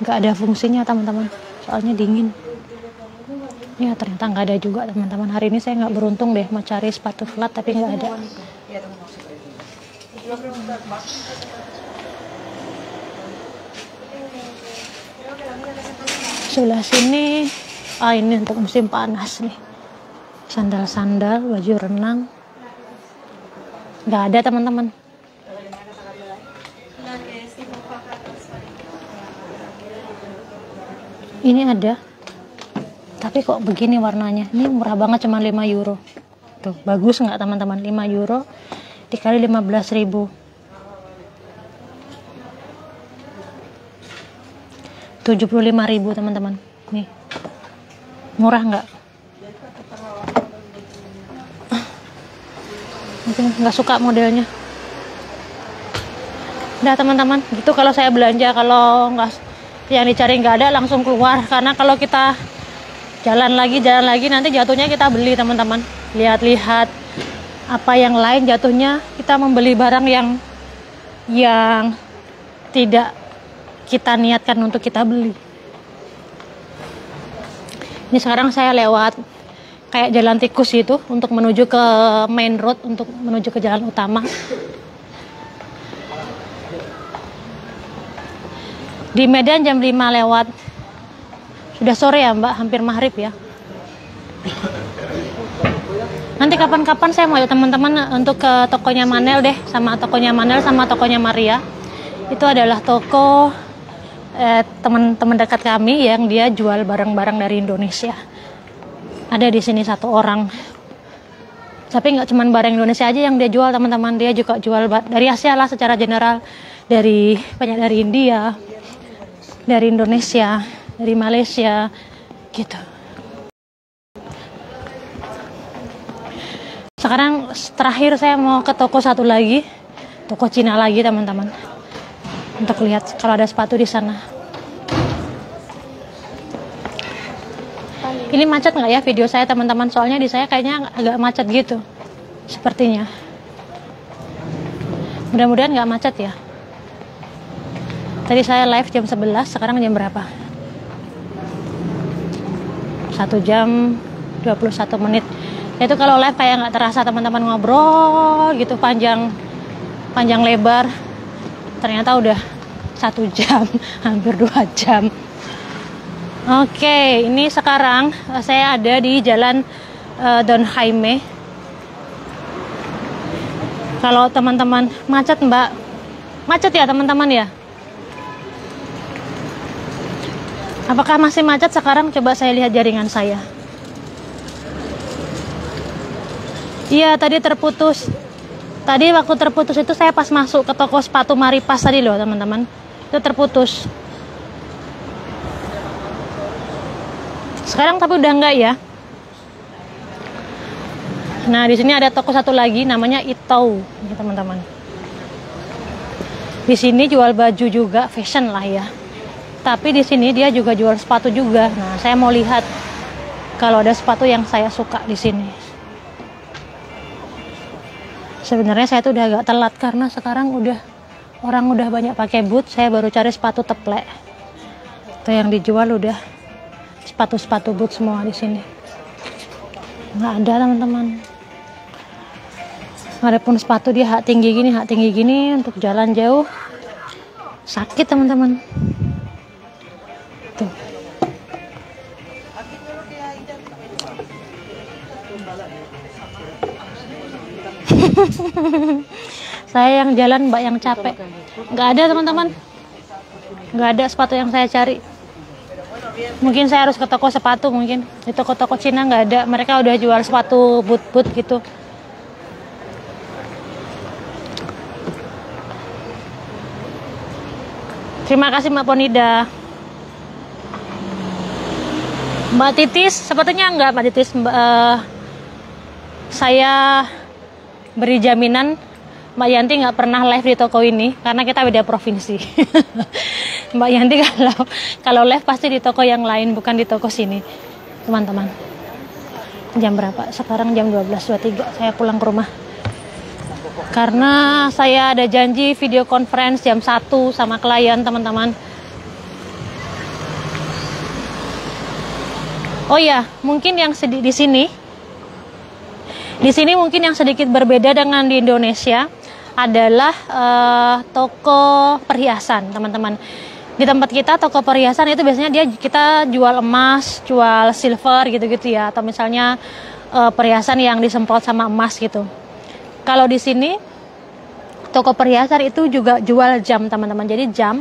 nggak ada fungsinya, teman-teman. Soalnya dingin. Ya ternyata nggak ada juga, teman-teman. Hari ini saya nggak beruntung deh mau cari sepatu flat tapi nggak ada. Sebelah sini, ini untuk musim panas nih. Sandal-sandal, baju renang, nggak ada, teman-teman. Ini ada. Tapi kok begini warnanya? Ini murah banget, cuma 5 euro. Tuh, bagus nggak, teman-teman? 5 euro dikali 15.000. 75.000, teman-teman. Nih. Murah nggak? Nggak suka modelnya. Udah, teman-teman. Gitu kalau saya belanja, kalau nggak yang dicari nggak ada, langsung keluar. Karena kalau kita jalan lagi nanti jatuhnya kita beli, teman-teman. Lihat-lihat apa yang lain, jatuhnya kita membeli barang yang tidak kita niatkan untuk kita beli. Ini sekarang saya lewat kayak jalan tikus itu untuk menuju ke main road, untuk menuju ke jalan utama. Di Medan jam 5 lewat. Sudah sore ya, Mbak, hampir maghrib ya. Nanti kapan-kapan saya mau ya, teman-teman, untuk ke tokonya Manel deh, sama tokonya Manel sama tokonya Maria. Itu adalah toko teman-teman dekat kami yang dia jual barang-barang dari Indonesia. Ada di sini satu orang. Tapi nggak cuma barang Indonesia aja yang dia jual, teman-teman. Dia juga jual dari Asia lah secara general, banyak dari India, dari Indonesia, dari Malaysia gitu. Sekarang terakhir saya mau ke toko satu lagi, toko Cina lagi, teman-teman, untuk lihat kalau ada sepatu di sana. Ini macet nggak ya video saya, teman-teman? Soalnya di saya kayaknya agak macet gitu sepertinya. Mudah-mudahan nggak macet ya. Tadi saya live jam 11, sekarang jam berapa? 1 jam 21 menit. Itu kalau live kayak nggak terasa, teman-teman, ngobrol gitu panjang lebar. Ternyata udah 1 jam, hampir 2 jam. Oke, ini sekarang saya ada di Jalan Don Jaime. Kalau teman-teman macet, Mbak, macet ya, teman-teman ya? Apakah masih macet sekarang? Coba saya lihat jaringan saya. Iya, tadi terputus. Tadi waktu terputus itu saya pas masuk ke toko sepatu Maripas tadi loh, teman-teman. Itu terputus. Sekarang tapi udah enggak ya. Nah, di sini ada toko satu lagi namanya Itau, ya, teman-teman. Di sini jual baju juga, fashion lah ya. Tapi di sini dia juga jual sepatu juga. Nah, saya mau lihat kalau ada sepatu yang saya suka di sini. Sebenarnya saya tuh udah agak telat karena sekarang orang udah banyak pakai boot. Saya baru cari sepatu teplek. Itu yang dijual udah sepatu boot semua di sini. Nggak ada, teman-teman. Adapun sepatu dia hak tinggi gini untuk jalan jauh sakit, teman-teman. Tuh. Saya yang jalan, Mbak yang capek. Nggak ada, teman-teman. Nggak ada sepatu yang saya cari. Mungkin saya harus ke toko sepatu mungkin. Di toko-toko Cina nggak ada. Mereka udah jual sepatu boot-boot gitu. Terima kasih Mbak Ponida. Mbak Titis, sepertinya enggak Mbak Titis. Saya beri jaminan Mbak Yanti nggak pernah live di toko ini karena kita beda provinsi. Mbak Yanti kalau live pasti di toko yang lain, bukan di toko sini, teman-teman. Jam berapa? Sekarang jam 12.23. Saya pulang ke rumah karena saya ada janji video conference jam 1 sama klien, teman-teman. Oh ya, mungkin yang di sini mungkin yang sedikit berbeda dengan di Indonesia adalah toko perhiasan, teman-teman. Di tempat kita toko perhiasan itu biasanya kita jual emas, jual silver gitu-gitu ya, atau misalnya perhiasan yang disemprot sama emas gitu. Kalau di sini toko perhiasan itu juga jual jam, teman-teman. Jadi jam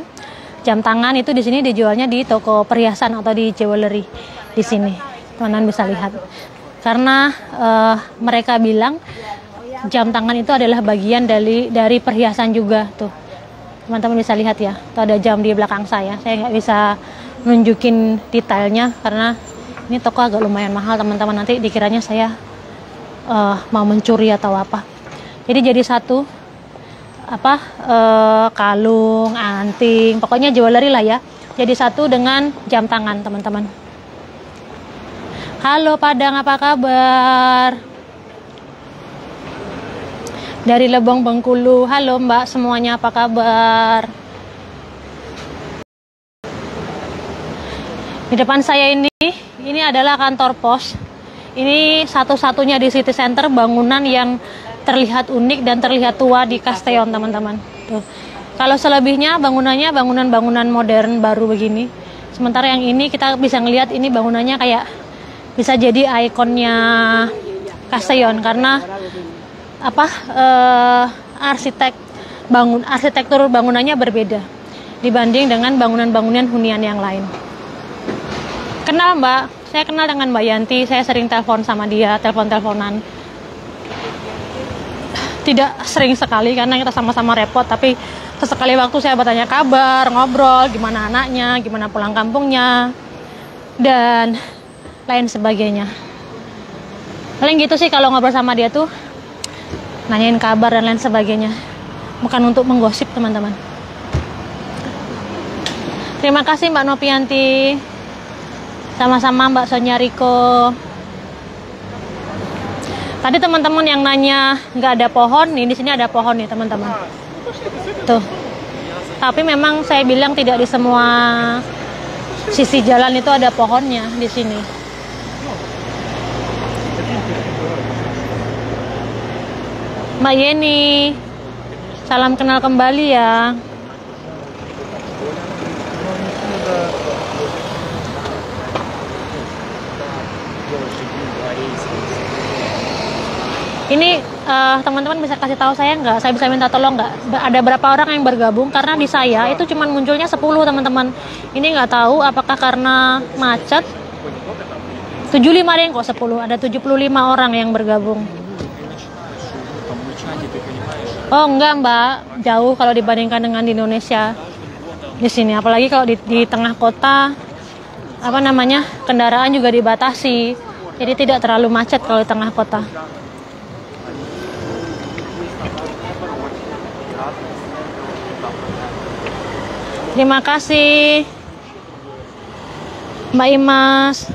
tangan itu di sini dijualnya di toko perhiasan atau di jewelry di sini. Teman-teman bisa lihat. Karena mereka bilang jam tangan itu adalah bagian dari perhiasan juga tuh. Teman-teman bisa lihat ya. Tuh ada jam di belakang saya. Saya nggak bisa nunjukin detailnya karena ini toko agak lumayan mahal, teman-teman. Nanti dikiranya saya mau mencuri atau apa. Jadi jadi satu kalung, anting, pokoknya jewelry lah ya. Jadi satu dengan jam tangan, teman-teman. Halo Padang, apa kabar? Dari Lebong Bengkulu. Halo Mbak semuanya, apa kabar? Di depan saya ini adalah kantor pos. Ini satu-satunya di City Center bangunan yang terlihat unik dan terlihat tua di Castellon, teman-teman. Tuh. Kalau selebihnya bangunannya bangunan modern baru begini. Sementara yang ini kita bisa ngelihat ini bangunannya kayak bisa jadi ikonnya Castellon karena arsitektur bangunannya berbeda dibanding dengan bangunan-bangunan hunian yang lain. Kenal Mbak, saya kenal dengan Mbak Yanti, saya sering telepon sama dia, telepon-teleponan. Tidak sering sekali karena kita sama-sama repot, tapi sesekali waktu saya bertanya kabar, ngobrol, gimana anaknya, gimana pulang kampungnya, dan lain sebagainya. Paling gitu sih kalau ngobrol sama dia tuh, nanyain kabar dan lain sebagainya. Bukan untuk menggosip, teman-teman. Terima kasih Mbak Nopianti. Sama-sama Mbak Sonia Riko. Tadi teman-teman yang nanya nggak ada pohon, nih di sini ada pohon nih teman-teman. Tuh. Tapi memang saya bilang tidak di semua sisi jalan itu ada pohonnya di sini. Mbak Yeni, salam kenal kembali ya. Ini teman-teman bisa kasih tahu saya nggak? Saya bisa minta tolong nggak? Ada berapa orang yang bergabung? Karena di saya itu cuma munculnya 10 teman-teman. Ini nggak tahu apakah karena macet. 75 ada yang kok 10. Ada 75 orang yang bergabung. Oh enggak Mbak, jauh kalau dibandingkan dengan di Indonesia. Di sini, apalagi kalau di tengah kota, kendaraan juga dibatasi. Jadi tidak terlalu macet kalau di tengah kota. Terima kasih Mbak Imas.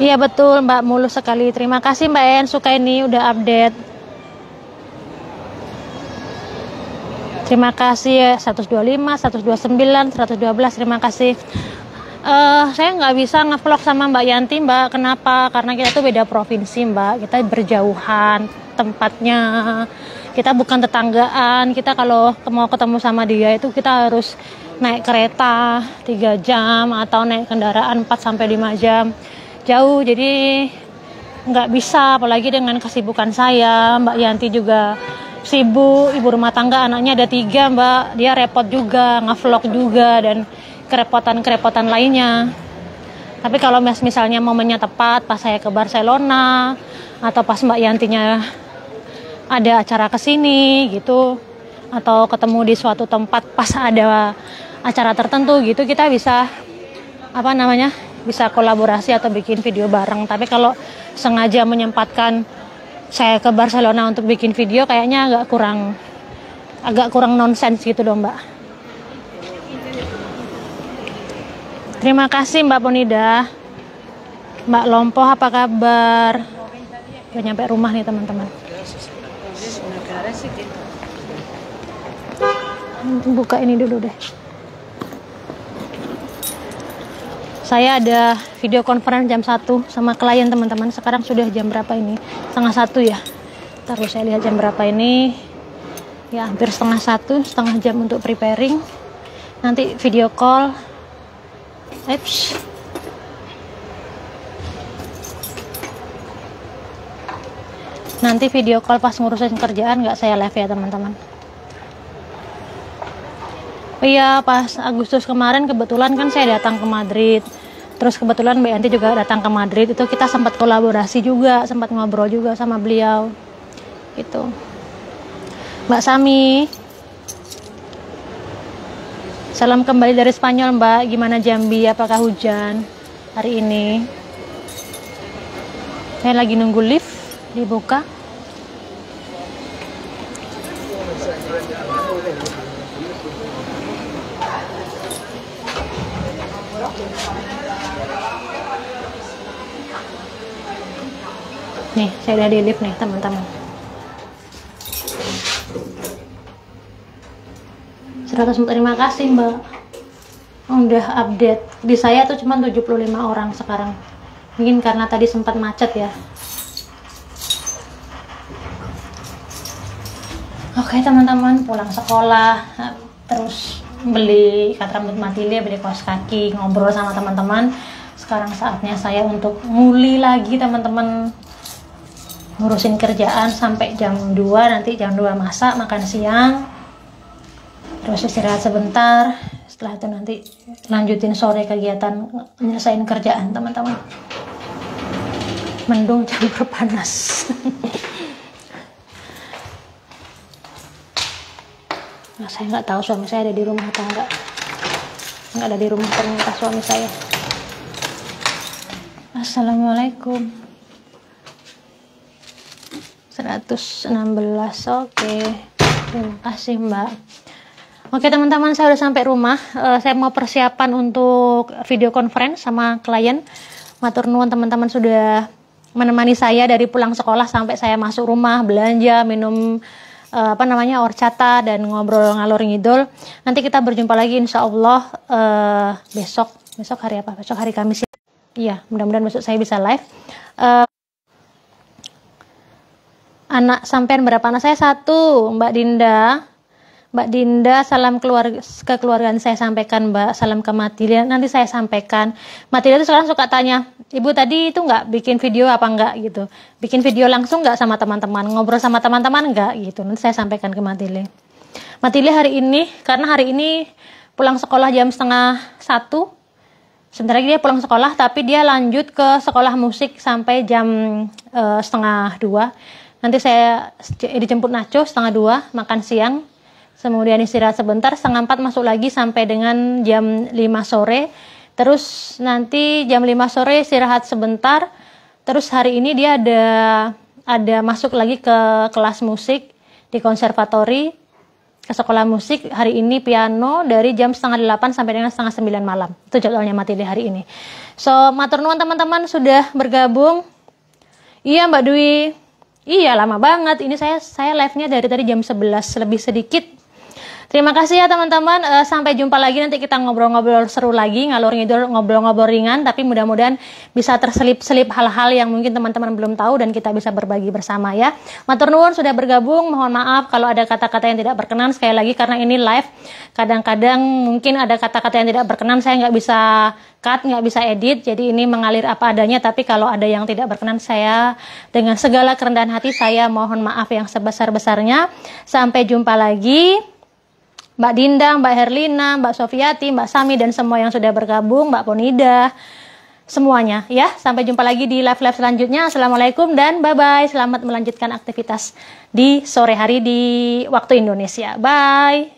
Iya betul Mbak, mulus sekali. Terima kasih Mbak En Sukaini udah update. Terima kasih ya 125, 129, 112. Terima kasih. Saya nggak bisa ngevlog sama Mbak Yanti Mbak. Kenapa? Karena kita tuh beda provinsi Mbak. Kita berjauhan tempatnya. Kita bukan tetanggaan. Kita kalau mau ketemu sama dia itu kita harus naik kereta 3 jam atau naik kendaraan 4-5 jam. Jauh, jadi nggak bisa. Apalagi dengan kesibukan saya. Mbak Yanti juga sibuk, ibu rumah tangga, anaknya ada 3 Mbak. Dia repot juga, ngevlog juga, dan kerepotan-kerepotan lainnya. Tapi kalau misalnya momennya tepat pas saya ke Barcelona atau pas Mbak Yantinya ada acara kesini gitu, atau ketemu di suatu tempat pas ada acara tertentu gitu, kita bisa bisa kolaborasi atau bikin video bareng. Tapi kalau sengaja menyempatkan saya ke Barcelona untuk bikin video, kayaknya agak kurang nonsens gitu dong Mbak. Terima kasih Mbak Ponida. Mbak Lompoh apa kabar? Udah nyampe rumah nih teman-teman. Buka ini dulu deh. Saya ada video conference jam 1 sama klien teman-teman. Sekarang sudah jam berapa ini? 12:30 ya. Ntar saya lihat jam berapa ini. Ya hampir 12:30, setengah jam untuk preparing. Nanti video call. Nanti video call pas ngurusin kerjaan nggak saya live ya teman-teman. Oh iya, pas Agustus kemarin kebetulan kan saya datang ke Madrid. Terus kebetulan Mbak Yanti juga datang ke Madrid. Itu kita sempat kolaborasi juga, sempat ngobrol juga sama beliau. Gitu. Mbak Sami. Salam kembali dari Spanyol Mbak. Gimana Jambi? Apakah hujan hari ini? Saya lagi nunggu lift dibuka. Nih, saya udah di lift nih teman-teman. 100, terima kasih Mbak. Udah update. Di saya tuh cuma 75 orang sekarang. Mungkin karena tadi sempat macet ya. Oke teman-teman, pulang sekolah, terus beli ikat rambut Matilda, beli kaos kaki, ngobrol sama teman-teman. Sekarang saatnya saya untuk nguli lagi teman-teman, ngurusin kerjaan sampai jam 2, nanti jam 2 masak, makan siang, terus istirahat sebentar. Setelah itu nanti lanjutin sore kegiatan nyelesain kerjaan teman-teman. Mendung campur panas. Nah, saya nggak tahu suami saya ada di rumah atau enggak. Nggak ada di rumah ternyata suami saya. Assalamualaikum. 116, oke. Terima kasih Mbak. Oke teman-teman, saya udah sampai rumah. Saya mau persiapan untuk video conference sama klien. Matur nuwun teman-teman sudah menemani saya dari pulang sekolah sampai saya masuk rumah, belanja, minum horchata dan ngobrol ngalor ngidul. Nanti kita berjumpa lagi insya Allah besok hari apa? Besok hari Kamis. Iya, mudah-mudahan besok saya bisa live. Anak sampean berapa? Anak saya 1, Mbak Dinda. Mbak Dinda, salam kekeluargaan saya sampaikan Mbak, salam ke Matilda, nanti saya sampaikan. Matilda itu sekarang suka tanya, Ibu tadi itu nggak bikin video apa enggak gitu, bikin video langsung nggak sama teman-teman, ngobrol sama teman-teman enggak gitu, nanti saya sampaikan ke Matilda. Matilda hari ini, karena hari ini pulang sekolah jam 12:30, sebentar lagi dia pulang sekolah, tapi dia lanjut ke sekolah musik sampai jam 1:30. Nanti saya dijemput Nacho 1:30, makan siang. Kemudian istirahat sebentar, 3:30 masuk lagi sampai dengan jam 5 sore. Terus nanti jam 5 sore istirahat sebentar. Terus hari ini dia ada masuk lagi ke kelas musik di konservatori, ke sekolah musik. Hari ini piano dari jam 7:30 sampai dengan 8:30 malam. Itu jadwalnya Matilda hari ini. So, matur nuwun teman-teman sudah bergabung. Iya Mbak Dwi. Iya, lama banget. Ini saya live-nya dari tadi jam 11 lebih sedikit. Terima kasih ya teman-teman, sampai jumpa lagi, nanti kita ngobrol-ngobrol seru lagi, ngalor ngidul, ngobrol-ngobrol ringan, tapi mudah-mudahan bisa terselip-selip hal-hal yang mungkin teman-teman belum tahu dan kita bisa berbagi bersama ya. Matur nuwun sudah bergabung, mohon maaf kalau ada kata-kata yang tidak berkenan, sekali lagi karena ini live, kadang-kadang mungkin ada kata-kata yang tidak berkenan, saya nggak bisa cut, nggak bisa edit, jadi ini mengalir apa adanya, tapi kalau ada yang tidak berkenan, saya dengan segala kerendahan hati, saya mohon maaf yang sebesar-besarnya. Sampai jumpa lagi. Mbak Dinda, Mbak Herlina, Mbak Sofiati, Mbak Sami, dan semua yang sudah bergabung, Mbak Ponida, semuanya ya. Sampai jumpa lagi di live-live selanjutnya. Assalamualaikum dan bye-bye. Selamat melanjutkan aktivitas di sore hari di waktu Indonesia. Bye.